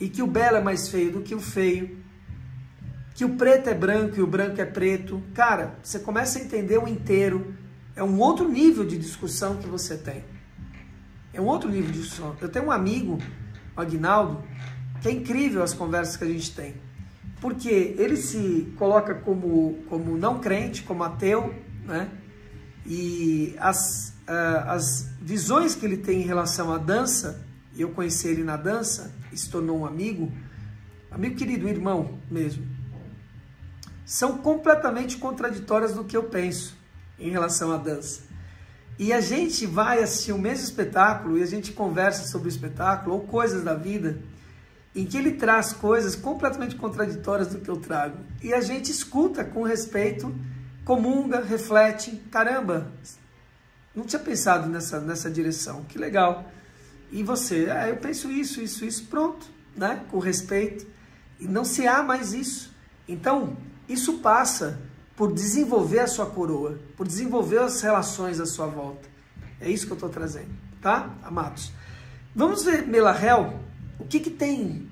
e que o belo é mais feio do que o feio, que o preto é branco e o branco é preto. Cara, você começa a entender o inteiro. É um outro nível de discussão que você tem. É um outro nível de discussão. Eu tenho um amigo, o Aguinaldo, que é incrível as conversas que a gente tem. Porque ele se coloca como não crente, como ateu, né? E as visões que ele tem em relação à dança, e eu conheci ele na dança, e se tornou um amigo querido, irmão mesmo, são completamente contraditórias do que eu penso em relação à dança. E a gente vai assistir o mesmo espetáculo e a gente conversa sobre o espetáculo ou coisas da vida em que ele traz coisas completamente contraditórias do que eu trago. E a gente escuta com respeito, comunga, reflete. Caramba, não tinha pensado nessa direção, que legal. E você? Eu penso isso, pronto, né? Com respeito. E não se há mais isso. Então, isso passa por desenvolver a sua coroa, por desenvolver as relações à sua volta. É isso que eu estou trazendo, tá, amados? Vamos ver Melahel, o que tem,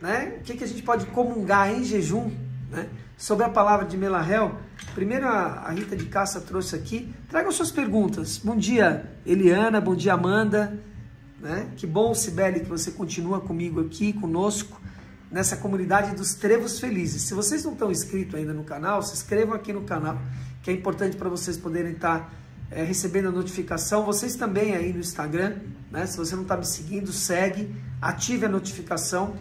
né? O que a gente pode comungar em jejum, né? Sobre a palavra de Melahel. Primeiro a Rita de Cássia trouxe aqui. Tragam suas perguntas. Bom dia, Eliana, bom dia, Amanda. Né? Que bom, Cibele, que você continua comigo aqui, conosco, nessa comunidade dos Trevos Felizes. Se vocês não estão inscritos ainda no canal, se inscrevam aqui no canal, que é importante para vocês poderem estar recebendo a notificação. Vocês também aí no Instagram, né? Se você não está me seguindo, segue, ative a notificação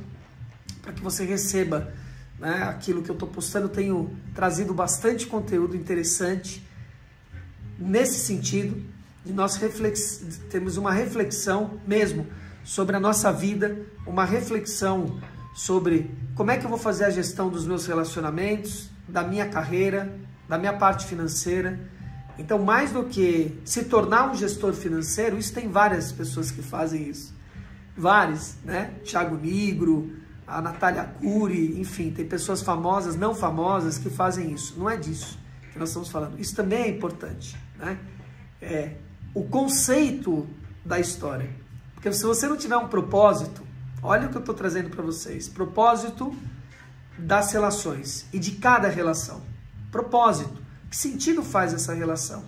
para que você receba, né, aquilo que eu estou postando. Eu tenho trazido bastante conteúdo interessante nesse sentido, de nós temos uma reflexão mesmo sobre a nossa vida, uma reflexão sobre como é que eu vou fazer a gestão dos meus relacionamentos, da minha carreira, da minha parte financeira. Então, mais do que se tornar um gestor financeiro, isso tem várias pessoas que fazem isso. Várias, né? Thiago Nigro, a Natália Cury, enfim, tem pessoas famosas, não famosas, que fazem isso. Não é disso que nós estamos falando. Isso também é importante, né? O conceito da história. Porque se você não tiver um propósito, olha o que eu estou trazendo para vocês. Propósito das relações e de cada relação. Propósito. Que sentido faz essa relação?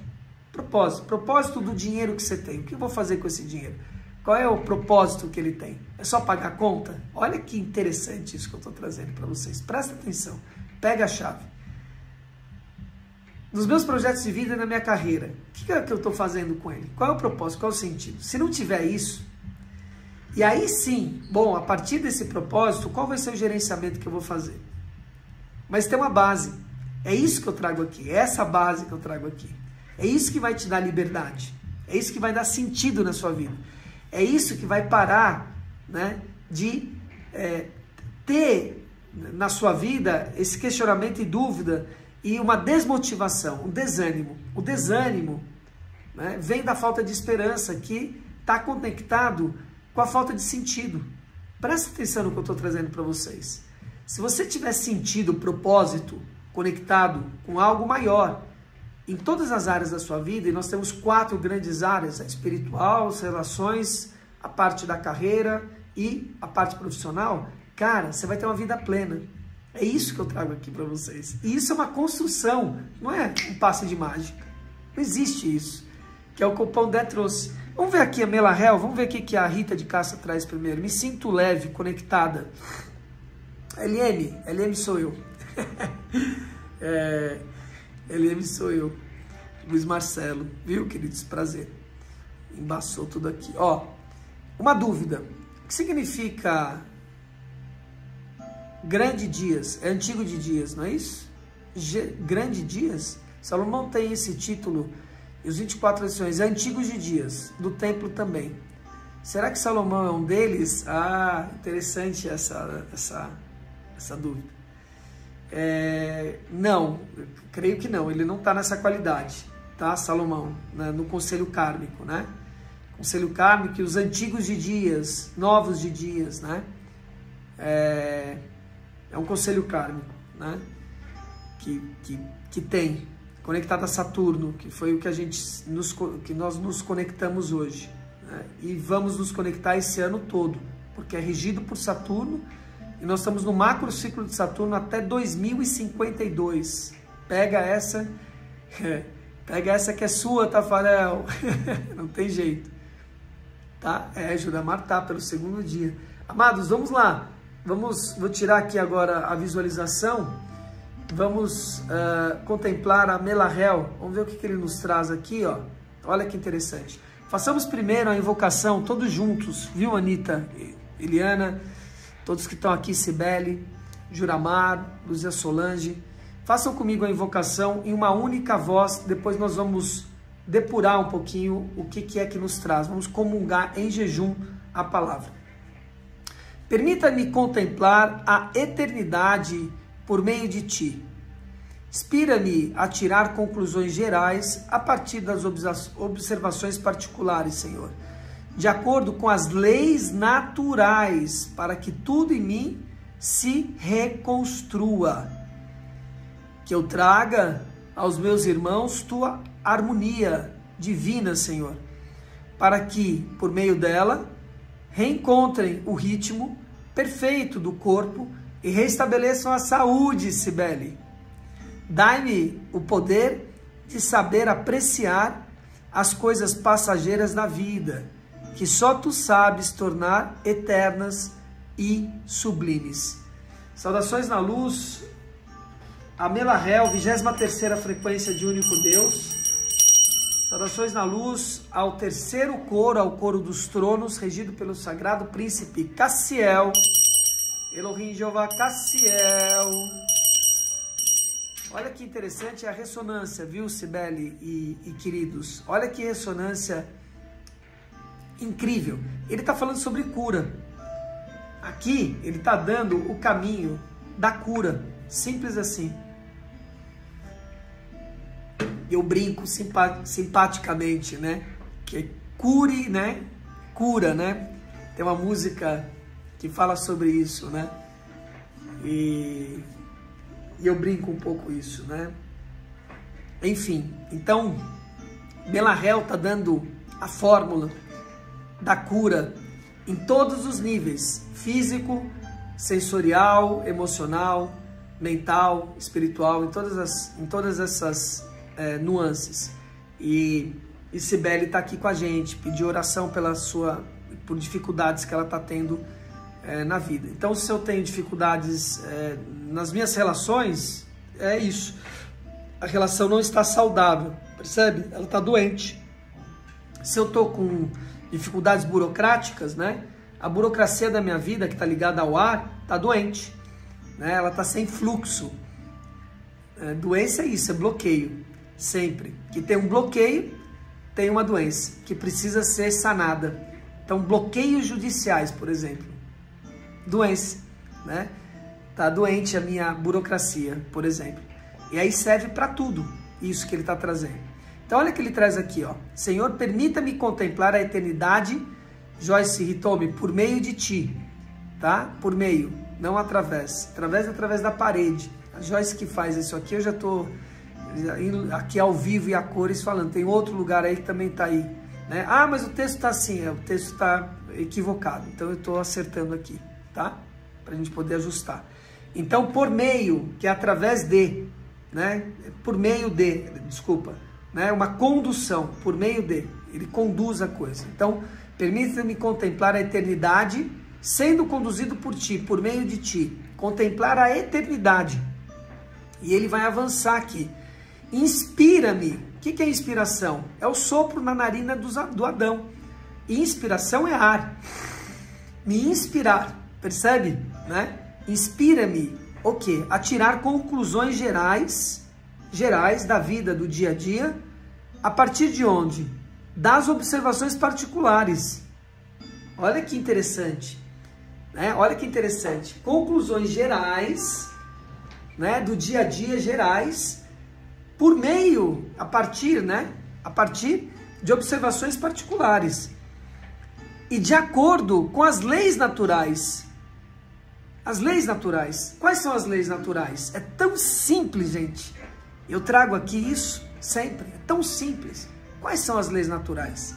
Propósito. Propósito do dinheiro que você tem. O que eu vou fazer com esse dinheiro? Qual é o propósito que ele tem? É só pagar a conta? Olha que interessante isso que eu estou trazendo para vocês. Presta atenção. Pega a chave. Nos meus projetos de vida e na minha carreira, o que é que eu estou fazendo com ele? Qual é o propósito? Qual é o sentido? Se não tiver isso, e aí sim, bom, a partir desse propósito, qual vai ser o gerenciamento que eu vou fazer? Mas tem uma base. É isso que eu trago aqui. É essa base que eu trago aqui. É isso que vai te dar liberdade. É isso que vai dar sentido na sua vida. É isso que vai parar, né, de ter na sua vida esse questionamento e dúvida e uma desmotivação, um desânimo. O desânimo, né, vem da falta de esperança, que está conectado com a falta de sentido. Presta atenção no que eu estou trazendo para vocês. Se você tiver sentido, propósito, conectado com algo maior, em todas as áreas da sua vida, e nós temos 4 grandes áreas: a espiritual, as relações, a parte da carreira e a parte profissional, cara, você vai ter uma vida plena. É isso que eu trago aqui para vocês. E isso é uma construção, não é um passe de mágica. Não existe isso, que é o que o Pondé trouxe. Vamos ver aqui a Melahel, vamos ver o que a Rita de Cássia traz primeiro. Me sinto leve, conectada. LM sou eu. LM sou eu. Luiz Marcelo, viu, queridos? Prazer. Embaçou tudo aqui. Ó, uma dúvida. O que significa grande dias? É antigo de dias, não é isso? Grande dias? Salomão tem esse título, e os 24 lições, é antigos de dias, do templo também. Será que Salomão é um deles? Ah, interessante essa dúvida. Não, creio que não, ele não está nessa qualidade, tá, Salomão, né, no conselho kármico, né? Conselho kármico, os antigos de dias, novos de dias, né? É um conselho kármico, né? Que tem, conectado a Saturno, que foi o que nós nos conectamos hoje, né? E vamos nos conectar esse ano todo, porque é regido por Saturno, e nós estamos no macro ciclo de Saturno até 2052. Pega essa que é sua, Tafarel. Não tem jeito. Tá? Judamar tá pelo segundo dia. Amados, vamos lá. Vou tirar aqui agora a visualização. Vamos contemplar a Melahel. Vamos ver o que ele nos traz aqui, ó. Olha que interessante. Façamos primeiro a invocação, todos juntos, viu, Anitta, Eliana, todos que estão aqui, Cibele, Juramar, Luzia Solange. Façam comigo a invocação em uma única voz, depois nós vamos depurar um pouquinho o que é que nos traz. Vamos comungar em jejum a palavra. Permita-me contemplar a eternidade por meio de ti. Inspira-me a tirar conclusões gerais a partir das observações particulares, Senhor, de acordo com as leis naturais, para que tudo em mim se reconstrua. Que eu traga aos meus irmãos tua harmonia divina, Senhor, para que, por meio dela, reencontrem o ritmo perfeito do corpo e restabeleçam a saúde, Cibele. Dai-me o poder de saber apreciar as coisas passageiras da vida, que só tu sabes tornar eternas e sublimes. Saudações na luz, a Melahel, 23ª frequência de único Deus. Saudações na luz ao terceiro coro, ao coro dos tronos, regido pelo sagrado príncipe Cassiel. Elohim Jeová Cassiel. Olha que interessante a ressonância, viu, Cibele e queridos? Olha que ressonância incrível. Ele está falando sobre cura. Aqui, ele está dando o caminho da cura. Simples assim. Eu brinco simpaticamente, né? Que é cure, né? Cura, né? Tem uma música que fala sobre isso, né? E eu brinco um pouco isso, né? Enfim, então, Melahel está dando a fórmula da cura em todos os níveis: físico, sensorial, emocional, mental, espiritual, em todas essas nuances. E Cibele está aqui com a gente, pediu oração por dificuldades que ela está tendo na vida. Então, se eu tenho dificuldades nas minhas relações, é isso. A relação não está saudável, percebe? Ela está doente. Se eu estou com dificuldades burocráticas, né? A burocracia da minha vida, que está ligada ao ar, está doente, né? Ela está sem fluxo. Doença é isso, é bloqueio. Sempre que tem um bloqueio, tem uma doença que precisa ser sanada. Então, bloqueios judiciais, por exemplo, doença, né? Tá doente a minha burocracia, por exemplo. E aí serve para tudo isso que ele está trazendo. Então, olha o que ele traz aqui, ó. Senhor, permita-me contemplar a eternidade, Joyce Hitomi, por meio de ti, tá? Por meio, não através. Através da parede. A Joyce que faz isso aqui, eu já tô aqui ao vivo e a cores falando. Tem outro lugar aí que também tá aí, né? Ah, mas o texto tá assim, o texto está equivocado. Então eu tô acertando aqui, tá? Pra gente poder ajustar. Então, por meio, que é através de, né? Por meio de, desculpa, né? Uma condução, por meio de, ele conduz a coisa. Então, permita-me contemplar a eternidade, sendo conduzido por ti, por meio de ti. Contemplar a eternidade. E ele vai avançar aqui. Inspira-me. O que é inspiração? É o sopro na narina do Adão. Inspiração é ar. Me inspirar, percebe? Né? Inspira-me o quê? A tirar conclusões gerais da vida, do dia a dia, a partir de onde? Das observações particulares. Olha que interessante, né? Olha que interessante. Conclusões gerais, né? Do dia a dia gerais, por meio, a partir de observações particulares. E de acordo com as leis naturais. As leis naturais. Quais são as leis naturais? É tão simples, gente. Eu trago aqui isso sempre. É tão simples. Quais são as leis naturais?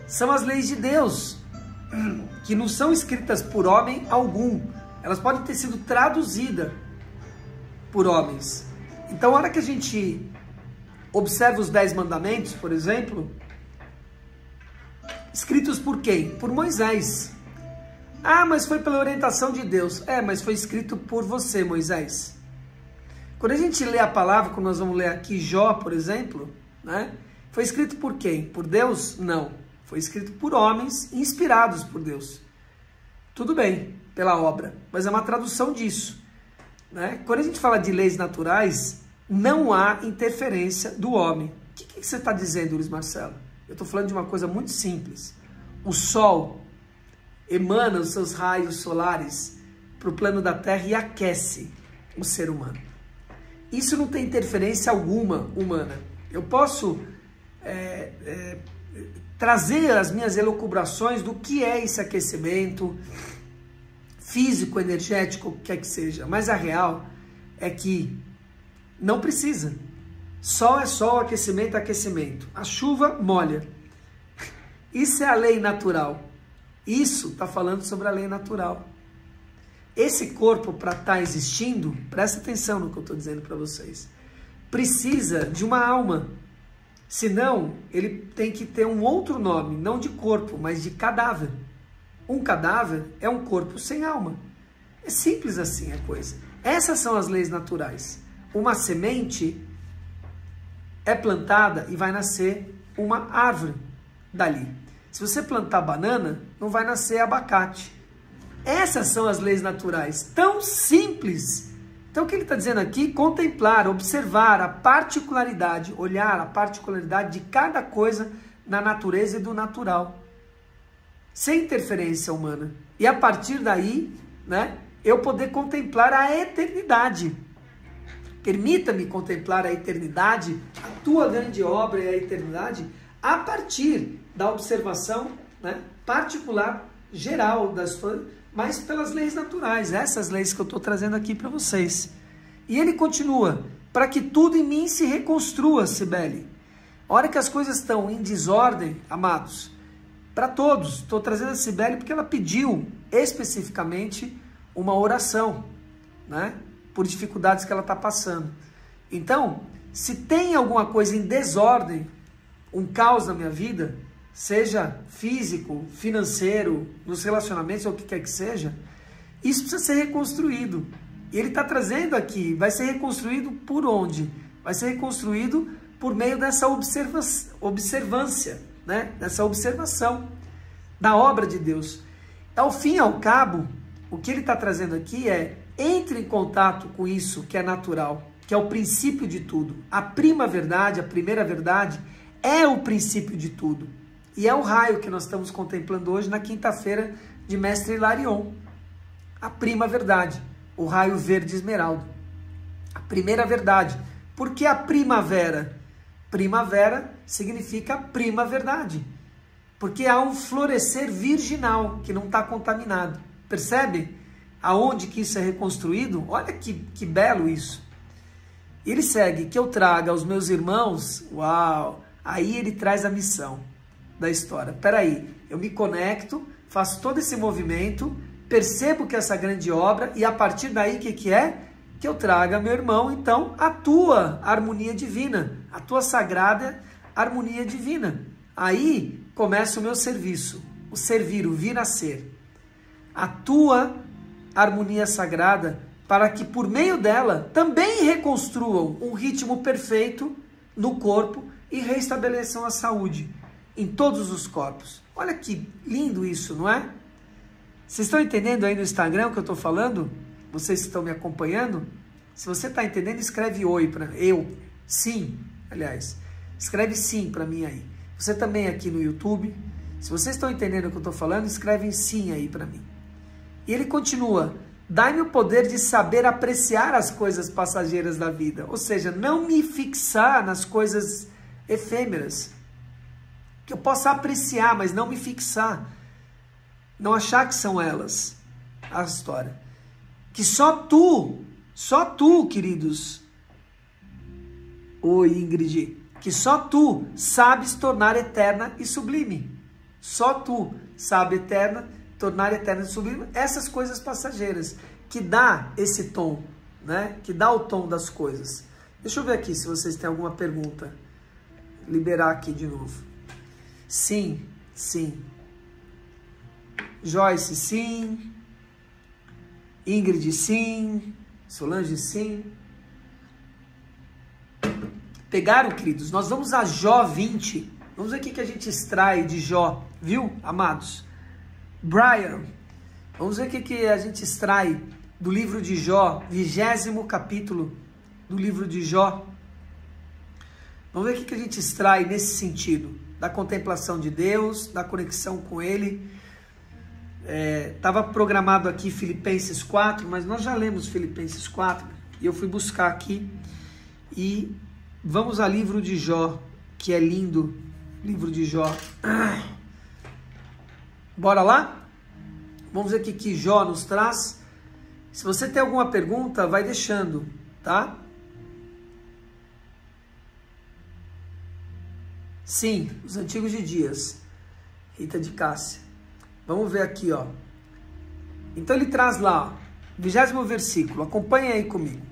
São as leis de Deus, que não são escritas por homem algum. Elas podem ter sido traduzidas por homens. Então, a hora que a gente observa os 10 mandamentos, por exemplo, escritos por quem? Por Moisés. Ah, mas foi pela orientação de Deus. É, mas foi escrito por você, Moisés. Quando a gente lê a palavra, como nós vamos ler aqui Jó, por exemplo, né? Foi escrito por quem? Por Deus? Não. Foi escrito por homens inspirados por Deus. Tudo bem, pela obra, mas é uma tradução disso, né? Quando a gente fala de leis naturais, não há interferência do homem. O que você está dizendo, Luiz Marcelo? Eu estou falando de uma coisa muito simples. O Sol emana os seus raios solares para o plano da Terra e aquece o ser humano. Isso não tem interferência alguma humana. Eu posso trazer as minhas elucubrações do que é esse aquecimento físico, energético, o que quer que seja. Mas a real é que não precisa. Sol é sol, aquecimento é aquecimento. A chuva molha. Isso é a lei natural. Isso está falando sobre a lei natural. Esse corpo, para estar existindo, presta atenção no que eu estou dizendo para vocês, precisa de uma alma. Senão, ele tem que ter um outro nome, não de corpo, mas de cadáver. Um cadáver é um corpo sem alma. É simples assim a coisa. Essas são as leis naturais. Uma semente é plantada e vai nascer uma árvore dali. Se você plantar banana, não vai nascer abacate. Essas são as leis naturais, tão simples. Então o que ele está dizendo aqui? Contemplar, observar a particularidade, olhar a particularidade de cada coisa na natureza e do natural. Sem interferência humana. E a partir daí, né, eu poder contemplar a eternidade. Permita-me contemplar a eternidade, a tua grande obra e a eternidade, a partir da observação, né, particular, geral das coisas, mas pelas leis naturais, essas leis que eu estou trazendo aqui para vocês. E ele continua, para que tudo em mim se reconstrua, Cibele. A hora que as coisas estão em desordem, amados, para todos, estou trazendo a Cibele porque ela pediu especificamente uma oração, né, por dificuldades que ela está passando. Então, se tem alguma coisa em desordem, um caos na minha vida, seja físico, financeiro, nos relacionamentos ou o que quer que seja, isso precisa ser reconstruído. E ele está trazendo aqui, vai ser reconstruído por onde? Vai ser reconstruído por meio dessa observância, né? Dessa observação da obra de Deus. Ao fim e ao cabo, o que ele está trazendo aqui é, entre em contato com isso que é natural, que é o princípio de tudo. A prima verdade, a primeira verdade, é o princípio de tudo. E é o raio que nós estamos contemplando hoje na quinta-feira de Mestre Hilarion. A prima verdade, o raio verde esmeralda. A primeira verdade. Por que a primavera? Primavera significa prima verdade. Porque há um florescer virginal que não está contaminado. Percebe aonde que isso é reconstruído? Olha que belo isso. Ele segue, que eu traga aos meus irmãos, uau, aí ele traz a missão da história. Peraí, eu me conecto, faço todo esse movimento percebo que essa grande obra, e a partir daí, o que é? Que eu traga, meu irmão, então, a tua harmonia divina, a tua sagrada harmonia divina. Aí começa o meu serviço, o servir, o vir a ser. A tua harmonia sagrada, para que por meio dela também reconstruam um ritmo perfeito no corpo e restabeleçam a saúde em todos os corpos. Olha que lindo isso, não é? Vocês estão entendendo aí no Instagram o que eu estou falando? Vocês que estão me acompanhando? Se você está entendendo, escreve oi para eu. Sim, aliás. Escreve sim para mim aí. Você também aqui no YouTube. Se vocês estão entendendo o que eu estou falando, escrevem sim aí para mim. E ele continua. Dai-me o poder de saber apreciar as coisas passageiras da vida. Ou seja, não me fixar nas coisas efêmeras. Que eu possa apreciar, mas não me fixar. Não achar que são elas a história. Que só tu, queridos. Oi, Ingrid. Que só tu sabes tornar eterna e sublime. Só tu sabe tornar eterna e sublime essas coisas passageiras. Que dá esse tom, né? Que dá o tom das coisas. Deixa eu ver aqui se vocês têm alguma pergunta. Liberar aqui de novo. Sim, sim. Joyce, sim. Ingrid, sim. Solange, sim. Pegaram, queridos? Nós vamos a Jó 20. Vamos ver o que a gente extrai de Jó. Viu, amados? Brian, vamos ver o que a gente extrai do livro de Jó. 20º capítulo do livro de Jó. Vamos ver o que a gente extrai nesse sentido. Da contemplação de Deus, da conexão com Ele. Estava programado aqui Filipenses 4, mas nós já lemos Filipenses 4 e eu fui buscar aqui e vamos ao livro de Jó, que é lindo, livro de Jó. Bora lá? Vamos ver o que Jó nos traz. Se você tem alguma pergunta, vai deixando, tá? Sim, os antigos de dias. Rita de Cássia. Vamos ver aqui, ó. Então ele traz lá, ó, 20º versículo. Acompanhe aí comigo.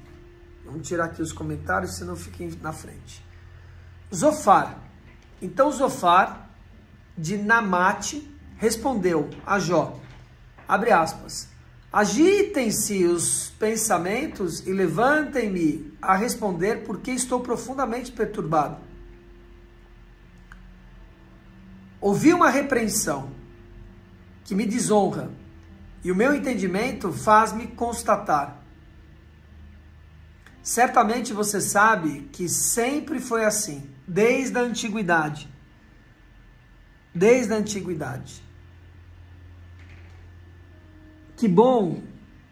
Vamos tirar aqui os comentários, senão fiquem na frente. Zofar. Então Zofar, de Namate, respondeu a Jó. Abre aspas. Agitem-se os pensamentos e levantem-me a responder, porque estou profundamente perturbado. Ouvi uma repreensão que me desonra, e o meu entendimento faz-me constatar. Certamente você sabe que sempre foi assim, desde a antiguidade. Desde a antiguidade. Que bom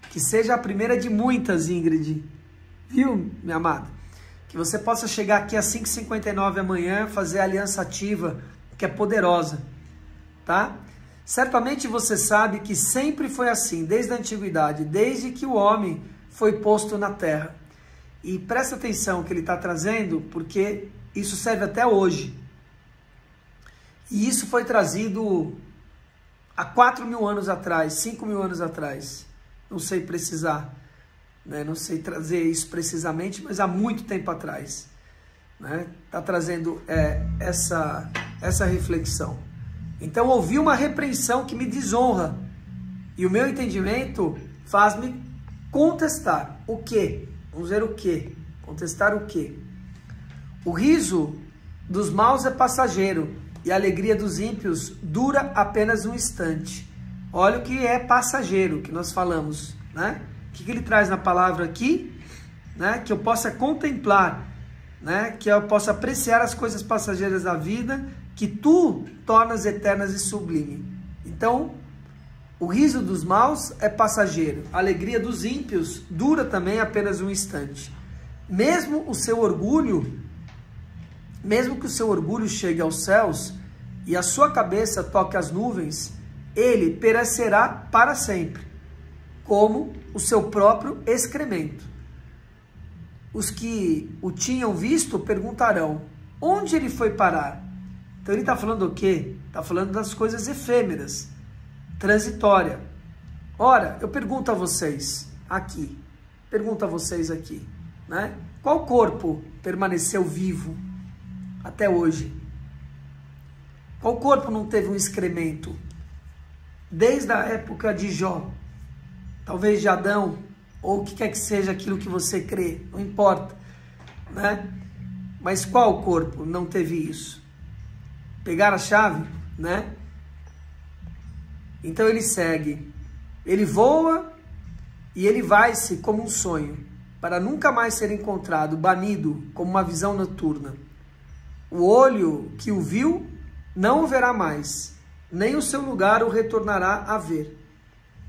que seja a primeira de muitas, Ingrid. Viu, minha amada? Que você possa chegar aqui às 5h59 amanhã, fazer a aliança ativa, que é poderosa, tá? Certamente você sabe que sempre foi assim, desde a antiguidade, desde que o homem foi posto na terra. E presta atenção que ele está trazendo, porque isso serve até hoje. E isso foi trazido há 4.000 anos atrás, 5.000 anos atrás. Não sei precisar, né? Não sei trazer isso precisamente, mas há muito tempo atrás. Né? Está trazendo essa reflexão. Então, ouvi uma repreensão que me desonra, e o meu entendimento faz-me contestar. O quê? Vamos ver o quê? Contestar o quê? O riso dos maus é passageiro, e a alegria dos ímpios dura apenas um instante. Olha o que é passageiro, que nós falamos, né? O que ele traz na palavra aqui? Né? Que eu possa contemplar, né? Que eu possa apreciar as coisas passageiras da vida, que tu tornas eternas e sublime. Então, o riso dos maus é passageiro, a alegria dos ímpios dura também apenas um instante. Mesmo o seu orgulho, mesmo que o seu orgulho chegue aos céus e a sua cabeça toque as nuvens, ele perecerá para sempre, como o seu próprio excremento. Os que o tinham visto perguntarão, onde ele foi parar? Então ele está falando o quê? Está falando das coisas efêmeras, transitória. Ora, eu pergunto a vocês aqui, né? Qual corpo permaneceu vivo até hoje? Qual corpo não teve um excremento? Desde a época de Jó, talvez de Adão, ou o que quer que seja aquilo que você crê, não importa, né? Mas qual corpo não teve isso? Pegar a chave, né? Então ele segue, ele voa e ele vai-se como um sonho, para nunca mais ser encontrado, banido como uma visão noturna. O olho que o viu não o verá mais, nem o seu lugar o retornará a ver.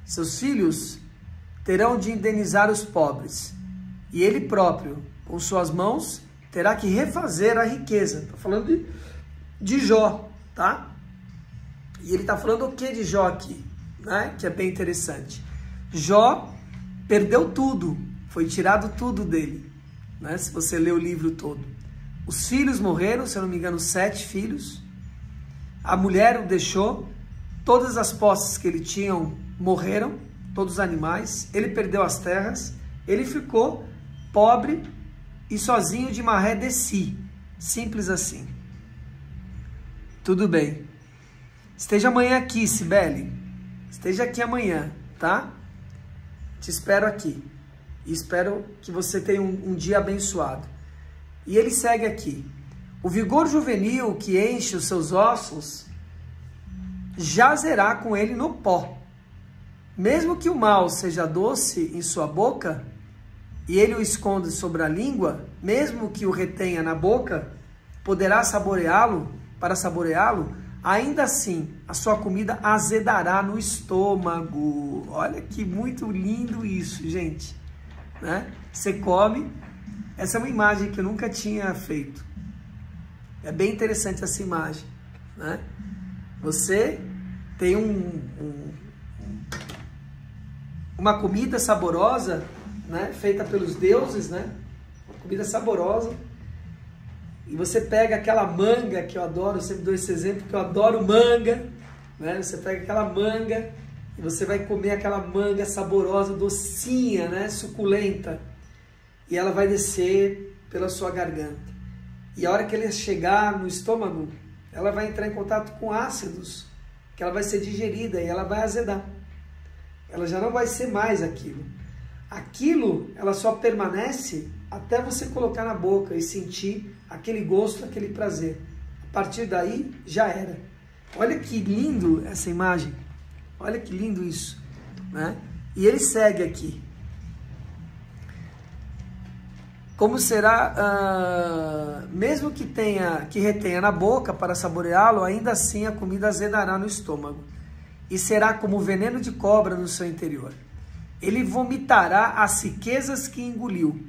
Seus filhos terão de indenizar os pobres, e ele próprio, com suas mãos, terá que refazer a riqueza. Estou falando de Jó, tá? E ele está falando o que de Jó aqui, né? Que é bem interessante. Jó perdeu tudo, foi tirado tudo dele, né? Se você ler o livro todo. Os filhos morreram, se eu não me engano, 7 filhos. A mulher o deixou, todas as posses que ele tinha morreram, todos os animais, ele perdeu as terras, ele ficou pobre e sozinho de maré de si, simples assim. Tudo bem. Esteja amanhã aqui, Cibele, esteja aqui amanhã, tá? Te espero aqui, e espero que você tenha um dia abençoado. E ele segue aqui. O vigor juvenil que enche os seus ossos jazerá com ele no pó. Mesmo que o mal seja doce em sua boca, e ele o esconde sobre a língua, mesmo que o retenha na boca, poderá saboreá-lo, para saboreá-lo, ainda assim a sua comida azedará no estômago. Olha que muito lindo isso, gente, né? Você come, essa é uma imagem que eu nunca tinha feito. É bem interessante essa imagem, né? Você tem uma comida saborosa, né? Feita pelos deuses, né? Uma comida saborosa. E você pega aquela manga que eu adoro, eu sempre dou esse exemplo, que eu adoro manga, né? Você pega aquela manga e você vai comer aquela manga saborosa, docinha, né? Suculenta. E ela vai descer pela sua garganta. E a hora que ele chegar no estômago, ela vai entrar em contato com ácidos, que ela vai ser digerida e ela vai azedar. Ela já não vai ser mais aquilo. Aquilo, ela só permanece até você colocar na boca e sentir aquele gosto, aquele prazer. A partir daí, já era. Olha que lindo essa imagem. Olha que lindo isso, né? E ele segue aqui. Como será, mesmo que retenha na boca para saboreá-lo, ainda assim a comida azedará no estômago, e será como veneno de cobra no seu interior. Ele vomitará as riquezas que engoliu.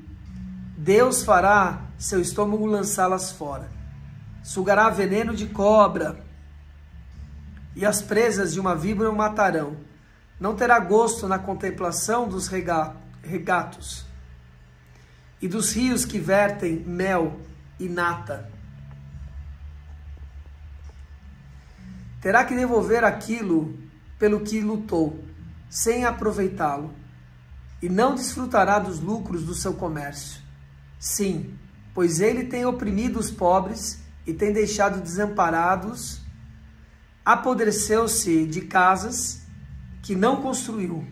Deus fará seu estômago lançá-las fora. Sugará veneno de cobra, e as presas de uma víbora o matarão. Não terá gosto na contemplação dos regatos e dos rios que vertem mel e nata. Terá que devolver aquilo pelo que lutou, sem aproveitá-lo, e não desfrutará dos lucros do seu comércio. Sim, pois ele tem oprimido os pobres e tem deixado desamparados, apodreceu-se de casas que não construiu,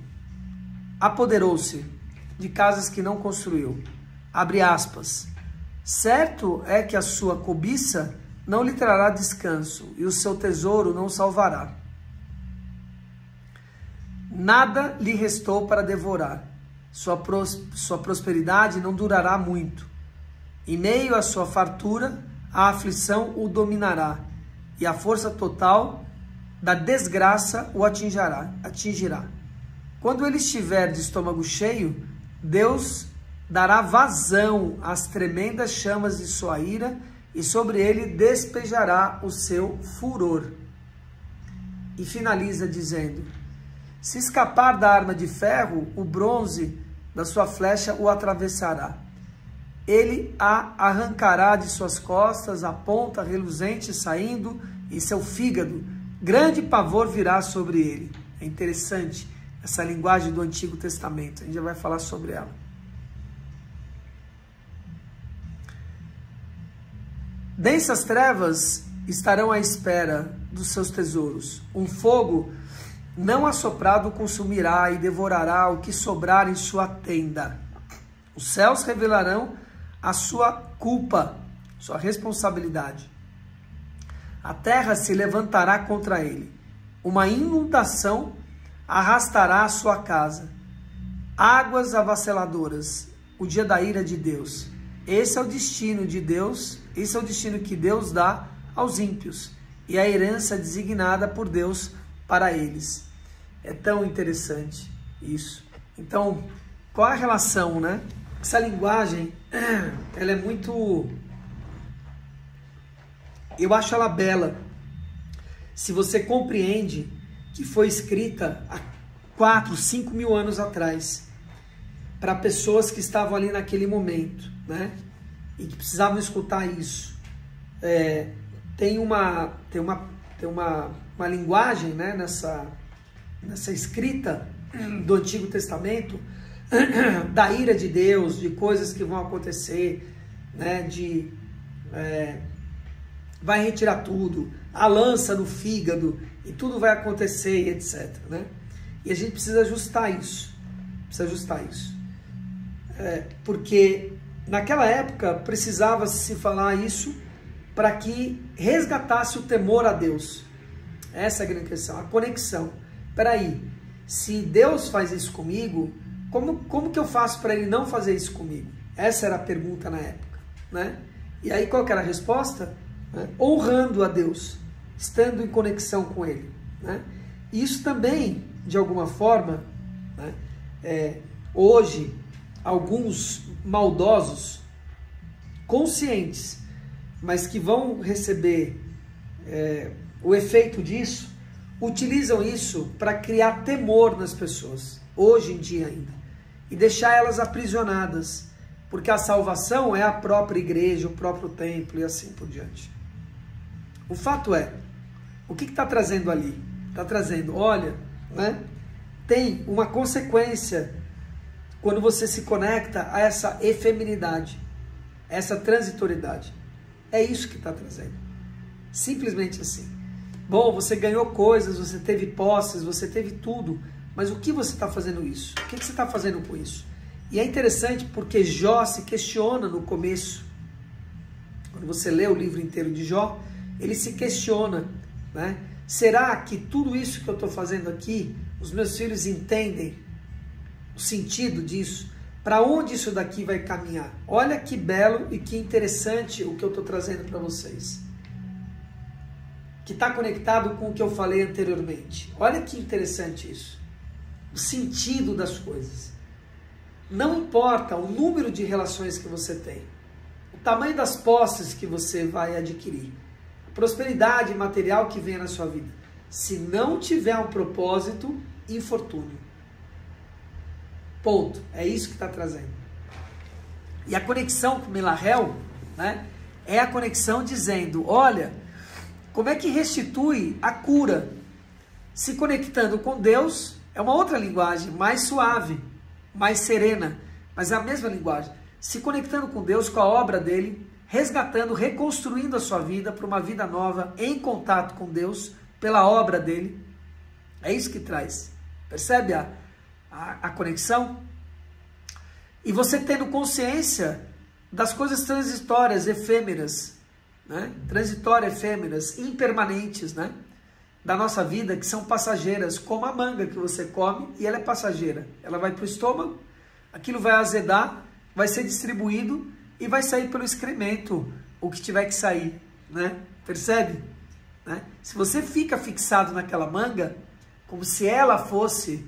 apoderou-se de casas que não construiu. Abre aspas. Certo é que a sua cobiça não lhe trará descanso, e o seu tesouro não o salvará. Nada lhe restou para devorar. Sua prosperidade não durará muito. Em meio à sua fartura, a aflição o dominará, e a força total da desgraça o atingirá. Quando ele estiver de estômago cheio, Deus dará vazão às tremendas chamas de sua ira, e sobre ele despejará o seu furor. E finaliza dizendo: se escapar da arma de ferro, o bronze da sua flecha o atravessará. Ele a arrancará de suas costas, a ponta reluzente saindo, e seu fígado, grande pavor virá sobre ele. É interessante essa linguagem do Antigo Testamento. A gente já vai falar sobre ela. Densas trevas estarão à espera dos seus tesouros. Um fogo não assoprado consumirá e devorará o que sobrar em sua tenda. Os céus revelarão a sua culpa, sua responsabilidade. A terra se levantará contra ele. Uma inundação arrastará a sua casa. Águas avassaladoras, o dia da ira de Deus. Esse é o destino de Deus, esse é o destino que Deus dá aos ímpios. E a herança designada por Deus para eles. É tão interessante isso. Então, qual a relação, né? Essa linguagem, ela é muito... Eu acho ela bela. Se você compreende que foi escrita há 4, 5 mil anos atrás, para pessoas que estavam ali naquele momento, né? E que precisavam escutar isso. Tem uma linguagem, né? nessa escrita do Antigo Testamento, da ira de Deus, de coisas que vão acontecer, né? Vai retirar tudo, a lança no fígado, e tudo vai acontecer, etc. Né? E a gente precisa ajustar isso. Porque naquela época precisava se falar isso para que resgatasse o temor a Deus. Essa é a grande questão, a conexão. Peraí, se Deus faz isso comigo, como que eu faço para ele não fazer isso comigo? Essa era a pergunta na época. Né? E aí qual que era a resposta? Honrando a Deus, estando em conexão com Ele. Né? Isso também, de alguma forma, né, hoje, alguns maldosos, conscientes, mas que vão receber o efeito disso, utilizam isso para criar temor nas pessoas, hoje em dia ainda, e deixar elas aprisionadas, porque a salvação é a própria igreja, o próprio templo e assim por diante. O fato é, o que está trazendo ali? Está trazendo, olha, né, tem uma consequência quando você se conecta a essa efemeridade, essa transitoriedade. É isso que está trazendo. Simplesmente assim. Bom, você ganhou coisas, você teve posses, você teve tudo, mas o que você está fazendo isso? O que você está fazendo com isso? E é interessante porque Jó se questiona no começo. Quando você lê o livro inteiro de Jó, ele se questiona, né? Será que tudo isso que eu estou fazendo aqui, os meus filhos entendem o sentido disso? Para onde isso daqui vai caminhar? Olha que belo e que interessante o que eu estou trazendo para vocês. Que está conectado com o que eu falei anteriormente. Olha que interessante isso. O sentido das coisas. Não importa o número de relações que você tem, o tamanho das posses que você vai adquirir, a prosperidade material que vem na sua vida. Se não tiver um propósito, infortúnio. Ponto. É isso que está trazendo. E a conexão com Melahel, né, é a conexão dizendo, olha, como é que restitui a cura? Se conectando com Deus, é uma outra linguagem, mais suave, mais serena, mas é a mesma linguagem. Se conectando com Deus, com a obra dele, resgatando, reconstruindo a sua vida para uma vida nova, em contato com Deus, pela obra dele. É isso que traz. Percebe a conexão? E você tendo consciência das coisas transitórias, efêmeras, né? Transitórias, efêmeras, impermanentes, né? Da nossa vida, que são passageiras, como a manga que você come, e ela é passageira. Ela vai para o estômago, aquilo vai azedar, vai ser distribuído e vai sair pelo excremento, o que tiver que sair, né? Percebe? Né? Se você fica fixado naquela manga, como se ela fosse,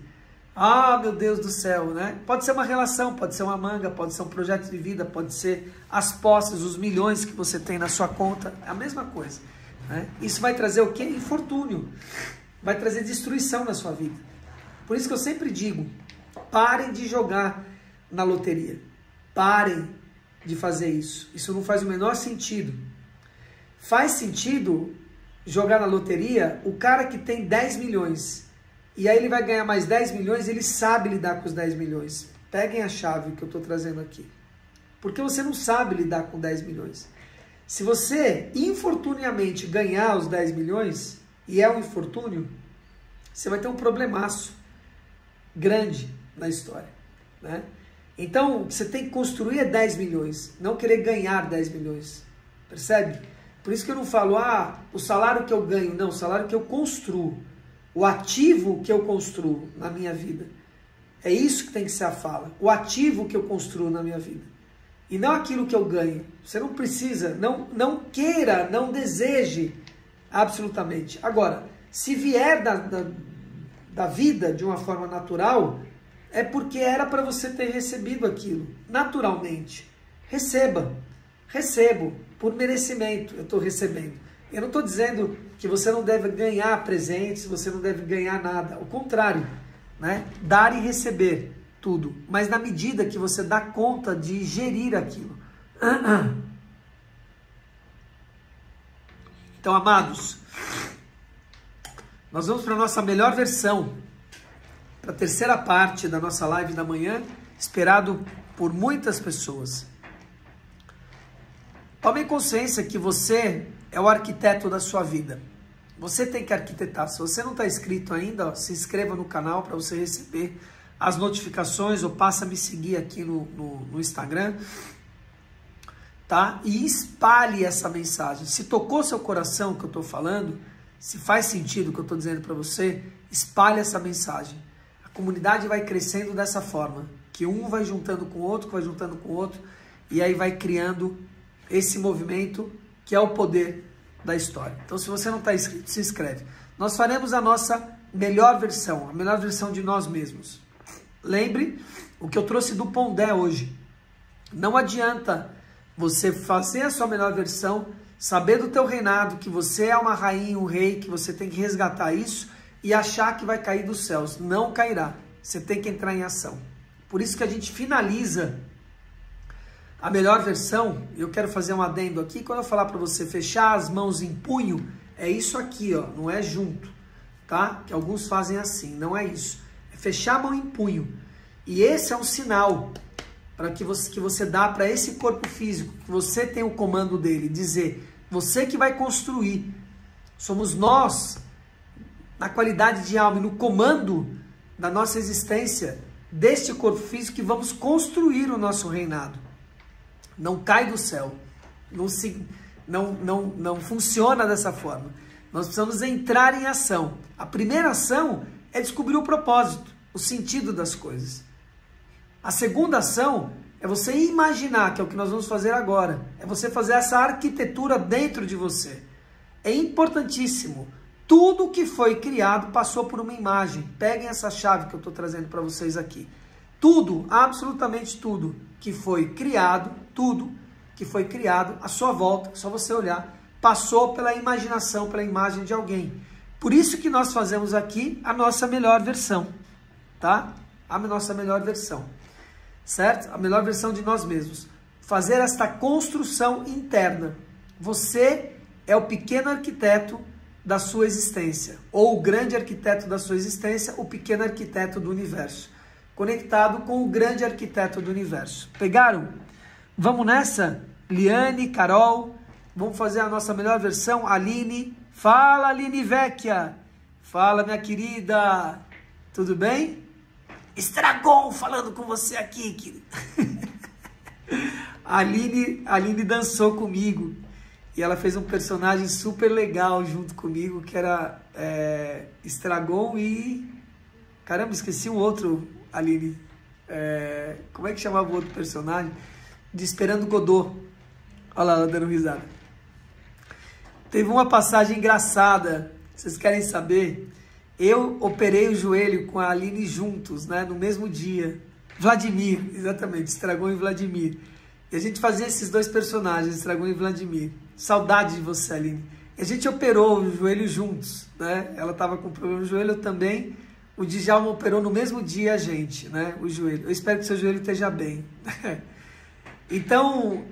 ah, meu Deus do céu, né? Pode ser uma relação, pode ser uma manga, pode ser um projeto de vida, pode ser as posses, os milhões que você tem na sua conta, é a mesma coisa. Né? Isso vai trazer o quê? Infortúnio. Vai trazer destruição na sua vida. Por isso que eu sempre digo, parem de jogar na loteria. Parem de fazer isso. Isso não faz o menor sentido. Faz sentido jogar na loteria o cara que tem 10 milhões. e aí ele vai ganhar mais 10 milhões, ele sabe lidar com os 10 milhões. Peguem a chave que eu estou trazendo aqui. Porque você não sabe lidar com 10 milhões. Se você, infortuniamente, ganhar os 10 milhões, e é um infortúnio, você vai ter um problemaço grande na história, né? Então, você tem que construir 10 milhões, não querer ganhar 10 milhões. Percebe? Por isso que eu não falo, o salário que eu ganho. Não, o salário que eu construo. O ativo que eu construo na minha vida. É isso que tem que ser a fala. O ativo que eu construo na minha vida. E não aquilo que eu ganho. Você não precisa, não queira, não deseje absolutamente. Agora, se vier da vida de uma forma natural, é porque era para você ter recebido aquilo, naturalmente. Recebo, por merecimento eu estou recebendo. Eu não estou dizendo que você não deve ganhar presentes, você não deve ganhar nada. Ao contrário, né? Dar e receber tudo, mas na medida que você dá conta de gerir aquilo. Então, amados, nós vamos para a nossa melhor versão, para a terceira parte da nossa live da manhã, esperado por muitas pessoas. Tome consciência que você é o arquiteto da sua vida. Você tem que arquitetar. Se você não está inscrito ainda, se inscreva no canal para você receber as notificações, ou passa a me seguir aqui no Instagram, tá? E espalhe essa mensagem. Se tocou seu coração o que eu estou falando, se faz sentido o que eu estou dizendo para você, espalhe essa mensagem. A comunidade vai crescendo dessa forma, que um vai juntando com o outro, que vai juntando com o outro, e aí vai criando esse movimento que é o poder da história. Então, se você não está inscrito, se inscreve. Nós faremos a nossa melhor versão, a melhor versão de nós mesmos. Lembre o que eu trouxe do Pondé hoje. Não adianta você fazer a sua melhor versão, saber do teu reinado, que você é uma rainha, um rei, que você tem que resgatar isso e achar que vai cair dos céus. Não cairá. Você tem que entrar em ação. Por isso que a gente finaliza a melhor versão. Eu quero fazer um adendo aqui. Quando eu falar para você fechar as mãos em punho, é isso aqui, ó, não é junto, tá? Que alguns fazem assim, não é isso. É fechar a mão em punho. E esse é um sinal para que você dá para esse corpo físico, que você tem o comando dele, dizer, você que vai construir. Somos nós, na qualidade de alma e no comando da nossa existência, deste corpo físico, que vamos construir o nosso reinado. Não cai do céu, não funciona dessa forma. Nós precisamos entrar em ação. A primeira ação é descobrir o propósito, o sentido das coisas. A segunda ação é você imaginar, que é o que nós vamos fazer agora. É você fazer essa arquitetura dentro de você. É importantíssimo. Tudo que foi criado passou por uma imagem. Peguem essa chave que eu estou trazendo para vocês aqui. Tudo, absolutamente tudo que foi criado, tudo que foi criado à sua volta, só você olhar, passou pela imaginação, pela imagem de alguém. Por isso que nós fazemos aqui a nossa melhor versão, tá? A nossa melhor versão, certo? A melhor versão de nós mesmos. Fazer esta construção interna. Você é o pequeno arquiteto da sua existência, ou o grande arquiteto da sua existência, o pequeno arquiteto do universo, conectado com o grande arquiteto do universo. Pegaram? Vamos nessa? Liane, Carol, vamos fazer a nossa melhor versão. Aline, fala Aline Vecchia, fala minha querida, tudo bem? Estragou falando com você aqui, querida. A Aline dançou comigo e ela fez um personagem super legal junto comigo, que era Estragon e... Caramba, esqueci um outro, Aline. Como é que chamava o outro personagem? De Esperando Godot. Olha lá, ela dando risada. Teve uma passagem engraçada, vocês querem saber? Eu operei o joelho com a Aline juntos, né, no mesmo dia. Vladimir, exatamente, Estragon e Vladimir. E a gente fazia esses dois personagens, Estragon e Vladimir. Saudade de você, Aline. E a gente operou o joelho juntos, né? Ela estava com problema no joelho, eu também. O Djalma operou no mesmo dia a gente, né? O joelho. Eu espero que seu joelho esteja bem. Então,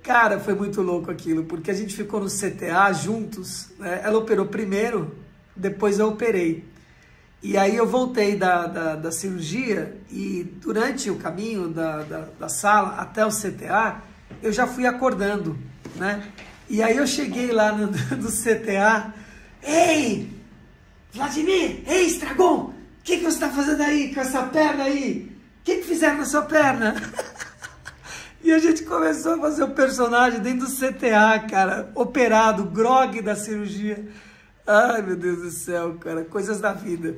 cara, foi muito louco aquilo, porque a gente ficou no CTA juntos, né? Ela operou primeiro, depois eu operei. E aí eu voltei da cirurgia e durante o caminho da sala até o CTA, eu já fui acordando, né? E aí eu cheguei lá do CTA, ei, Vladimir, ei, Estragon, o que você está fazendo aí com essa perna aí? O que fizeram na sua perna? E a gente começou a fazer o personagem dentro do CTA, cara, operado, grogue da cirurgia. Ai, meu Deus do céu, cara, coisas da vida.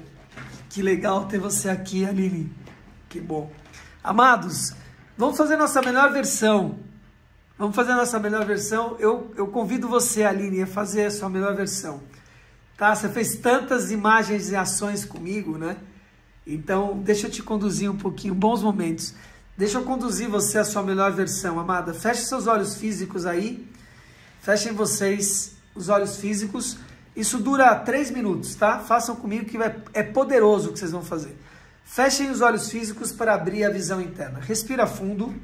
Que legal ter você aqui, Aline. Que bom. Amados, vamos fazer nossa melhor versão. Vamos fazer a nossa melhor versão. Eu convido você, Aline, a fazer a sua melhor versão. Tá? Você fez tantas imagens e ações comigo, né? Então, deixa eu te conduzir um pouquinho, bons momentos. Deixa eu conduzir você à sua melhor versão, amada. Feche seus olhos físicos aí. Fechem vocês os olhos físicos. Isso dura 3 minutos, tá? Façam comigo que é poderoso o que vocês vão fazer. Fechem os olhos físicos para abrir a visão interna. Respira fundo.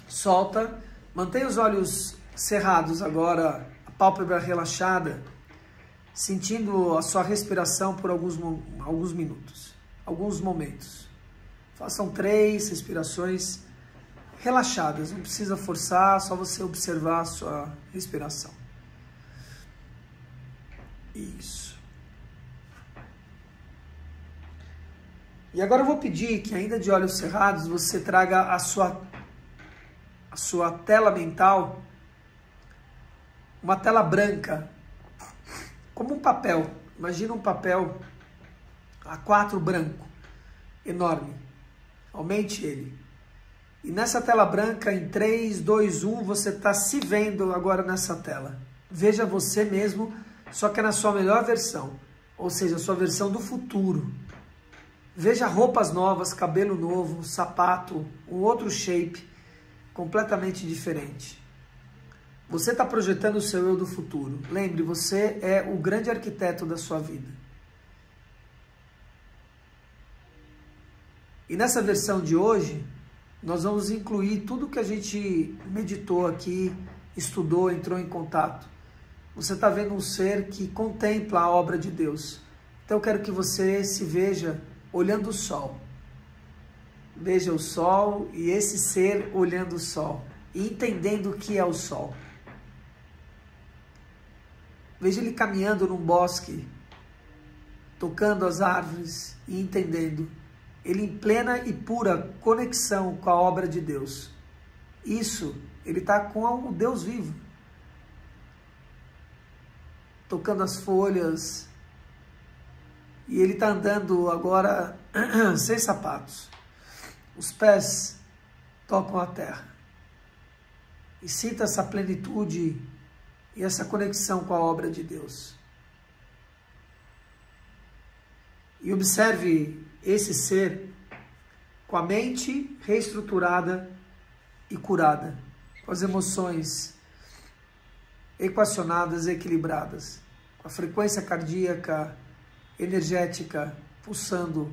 Solta. Mantenha os olhos cerrados agora, a pálpebra relaxada, sentindo a sua respiração por alguns minutos, alguns momentos. Façam 3 respirações relaxadas, não precisa forçar, só você observar a sua respiração. Isso. E agora eu vou pedir que, ainda de olhos cerrados, você traga a sua tela mental, uma tela branca, como um papel. Imagina um papel A4 branco, enorme. Aumente ele. E nessa tela branca, em 3, 2, 1, você está se vendo agora nessa tela. Veja você mesmo, só que é na sua melhor versão, ou seja, a sua versão do futuro. Veja roupas novas, cabelo novo, sapato, um outro shape, completamente diferente. Você está projetando o seu eu do futuro. Lembre, você é o grande arquiteto da sua vida. E nessa versão de hoje, nós vamos incluir tudo que a gente meditou aqui, estudou, entrou em contato. Você está vendo um ser que contempla a obra de Deus. Então eu quero que você se veja olhando o sol. Veja o sol e esse ser olhando o sol e entendendo o que é o sol. Veja ele caminhando num bosque, tocando as árvores e entendendo. Ele em plena e pura conexão com a obra de Deus. Isso, ele está com o Deus vivo. Tocando as folhas. E ele está andando agora sem sapatos. Os pés tocam a terra. E sinta essa plenitude e essa conexão com a obra de Deus. E observe esse ser com a mente reestruturada e curada, com as emoções equacionadas e equilibradas, com a frequência cardíaca, energética, pulsando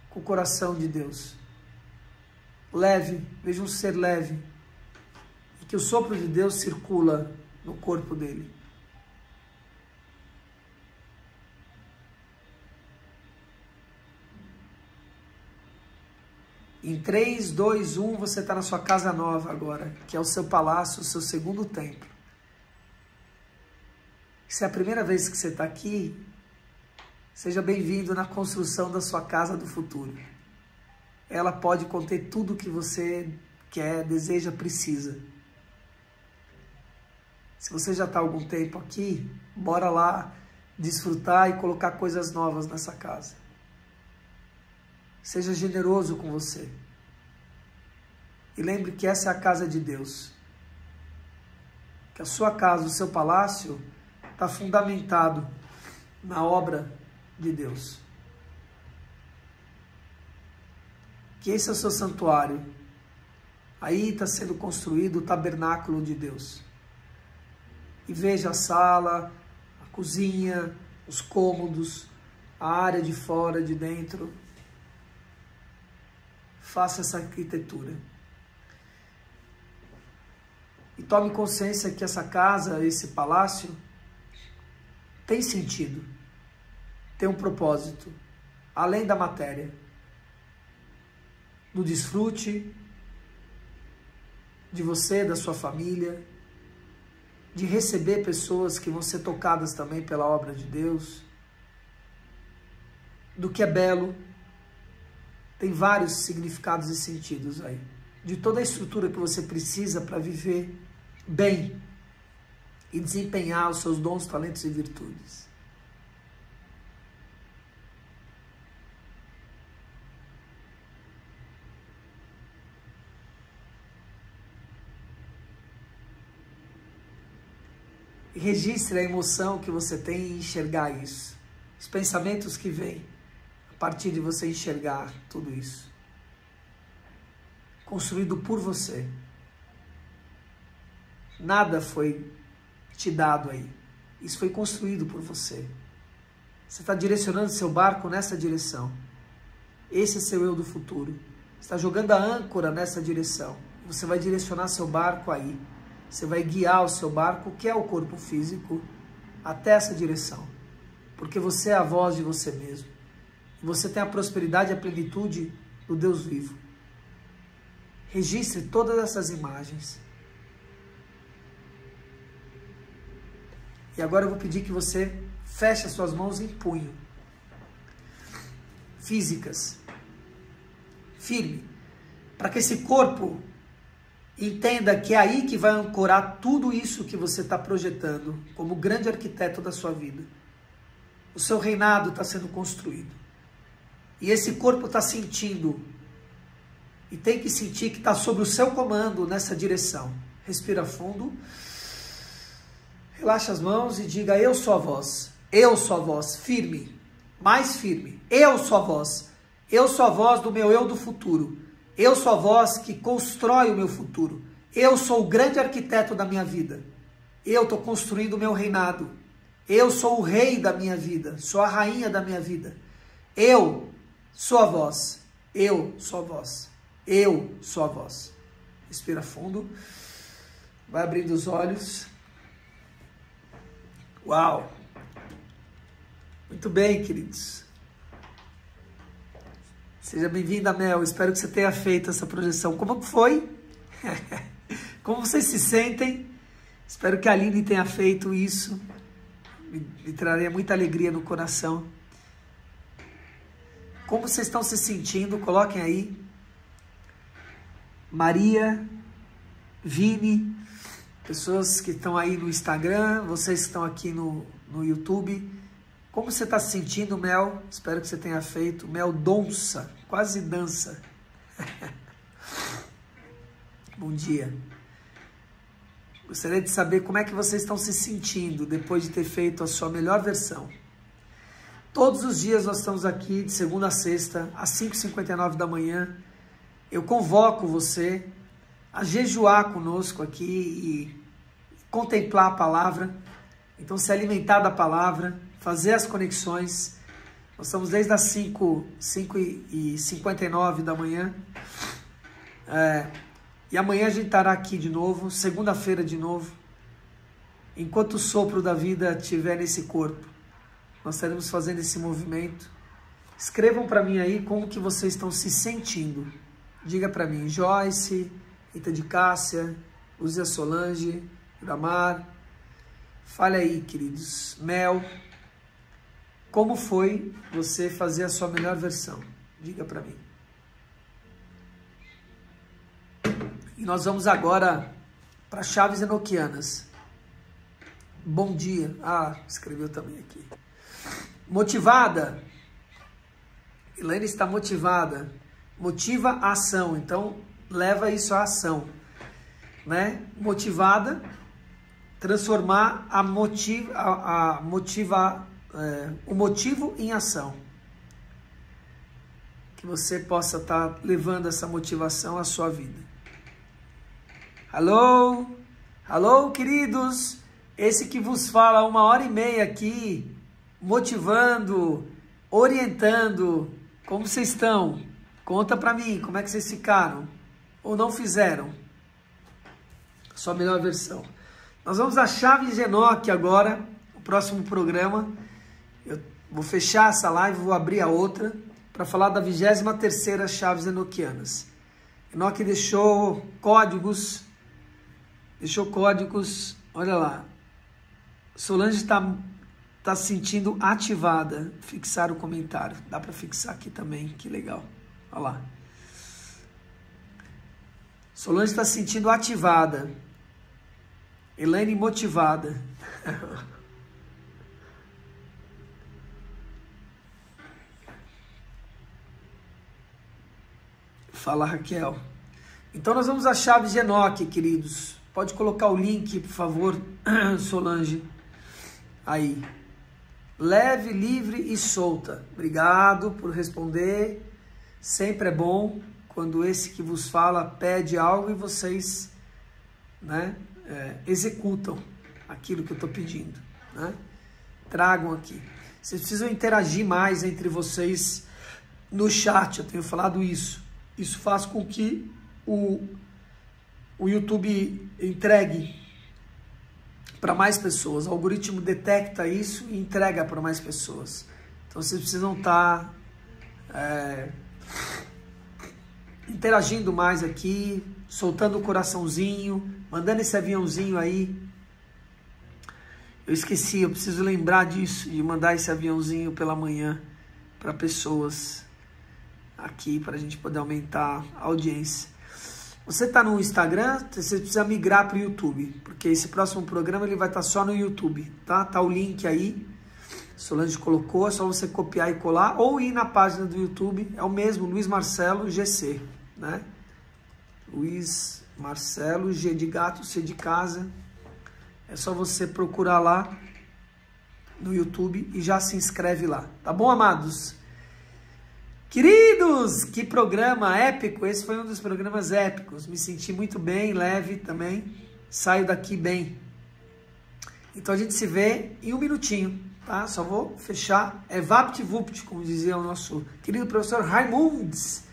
com o coração de Deus. Leve, veja um ser leve, e que o sopro de Deus circula no corpo dele. Em 3, 2, 1, você está na sua casa nova agora, que é o seu palácio, o seu segundo templo. Se é a primeira vez que você está aqui, seja bem-vindo na construção da sua casa do futuro. Ela pode conter tudo o que você quer, deseja, precisa. Se você já está há algum tempo aqui, bora lá desfrutar e colocar coisas novas nessa casa. Seja generoso com você. E lembre que essa é a casa de Deus. Que a sua casa, o seu palácio, está fundamentado na obra de Deus. Que esse é o seu santuário. Aí está sendo construído o tabernáculo de Deus. E veja a sala, a cozinha, os cômodos, a área de fora, de dentro. Faça essa arquitetura. E tome consciência que essa casa, esse palácio, tem sentido. tem um propósito, além da matéria, do desfrute de você, da sua família, de receber pessoas que vão ser tocadas também pela obra de Deus, do que é belo. Tem vários significados e sentidos aí, de toda a estrutura que você precisa para viver bem e desempenhar os seus dons, talentos e virtudes. Registre a emoção que você tem em enxergar isso. Os pensamentos que vêm a partir de você enxergar tudo isso. Construído por você. Nada foi te dado aí. Isso foi construído por você. Você está direcionando seu barco nessa direção. Esse é seu eu do futuro. Você está jogando a âncora nessa direção. Você vai direcionar seu barco aí. Você vai guiar o seu barco, que é o corpo físico, até essa direção. Porque você é a voz de você mesmo. Você tem a prosperidade e a plenitude do Deus vivo. Registre todas essas imagens. E agora eu vou pedir que você feche as suas mãos em punho. Físicas. Firme. Para que esse corpo entenda que é aí que vai ancorar tudo isso que você está projetando como grande arquiteto da sua vida. O seu reinado está sendo construído. E esse corpo está sentindo. E tem que sentir que está sob o seu comando nessa direção. Respira fundo. Relaxa as mãos e diga: eu sou a voz. Eu sou a voz. Firme. Mais firme. Eu sou a voz. Eu sou a voz do meu eu do futuro. Eu sou a voz que constrói o meu futuro. Eu sou o grande arquiteto da minha vida. Eu estou construindo o meu reinado. Eu sou o rei da minha vida. Sou a rainha da minha vida. Eu sou a voz. Eu sou a voz. Eu sou a voz. Respira fundo. Vai abrindo os olhos. Uau! Muito bem, queridos. Seja bem-vinda, Mel. Espero que você tenha feito essa projeção. Como que foi? Como vocês se sentem? Espero que a Aline tenha feito isso. Me traria muita alegria no coração. Como vocês estão se sentindo? Coloquem aí. Maria, Vini, pessoas que estão aí no Instagram, vocês que estão aqui no YouTube. Como você está se sentindo, Mel? Espero que você tenha feito. Mel Donça, quase dança. Bom dia. Gostaria de saber como é que vocês estão se sentindo depois de ter feito a sua melhor versão. Todos os dias nós estamos aqui, de segunda a sexta, às 5h59 da manhã. Eu convoco você a jejuar conosco aqui e contemplar a palavra. Então, se alimentar da palavra, fazer as conexões. Nós estamos desde as 5h59 da manhã. E amanhã a gente estará aqui de novo, segunda-feira de novo. Enquanto o sopro da vida estiver nesse corpo, nós estaremos fazendo esse movimento. Escrevam para mim aí como que vocês estão se sentindo. Diga para mim, Joyce, Rita de Cássia, Luzia Solange, Gramar. Fale aí, queridos. Mel, como foi você fazer a sua melhor versão? Diga para mim. E nós vamos agora para chaves enoquianas. Bom dia. Escreveu também aqui. Motivada. Elaine está motivada. Motiva a ação. Então, leva isso à ação. Né? Motivada. Transformar o motivo em ação. Que você possa estar levando essa motivação à sua vida. Alô? Alô, queridos? Esse que vos fala 1h30 aqui, motivando, orientando. Como vocês estão? Conta pra mim, como é que vocês ficaram? Ou não fizeram? Sua melhor versão. Nós vamos a Chaves de Enoque agora, o próximo programa. Vou fechar essa live, vou abrir a outra para falar da 23ª Chaves Enoquianas. Enoque deixou códigos, olha lá. Solange está se sentindo ativada. Fixar o comentário. Dá para fixar aqui também, que legal. Olha lá. Solange está se sentindo ativada. Elaine motivada. Fala, Raquel. Então nós vamos às chaves de Enoque, queridos. Pode colocar o link, por favor, Solange. Aí. Leve, livre e solta. Obrigado por responder. Sempre é bom quando esse que vos fala pede algo e vocês, né, executam aquilo que eu estou pedindo, né? Tragam aqui. Vocês precisam interagir mais entre vocês no chat, eu tenho falado isso. Isso faz com que o YouTube entregue para mais pessoas. O algoritmo detecta isso e entrega para mais pessoas. Então vocês precisam estar interagindo mais aqui, soltando o coraçãozinho, mandando esse aviãozinho aí. Eu esqueci, eu preciso lembrar disso, de mandar esse aviãozinho pela manhã para pessoas aqui, para a gente poder aumentar a audiência. Você está no Instagram, você precisa migrar para o YouTube, porque esse próximo programa ele vai estar só no YouTube, tá? Tá o link aí, Solange colocou, é só você copiar e colar, ou ir na página do YouTube, é o mesmo, Luiz Marcelo GC, né? Luiz Marcelo, G de gato, C de casa, é só você procurar lá no YouTube e já se inscreve lá, tá bom, amados? Queridos, que programa épico, esse foi um dos programas épicos, me senti muito bem, leve também, saio daqui bem. Então a gente se vê em um minutinho, tá? Só vou fechar, é vapt-vupt, como dizia o nosso querido professor Raimundes.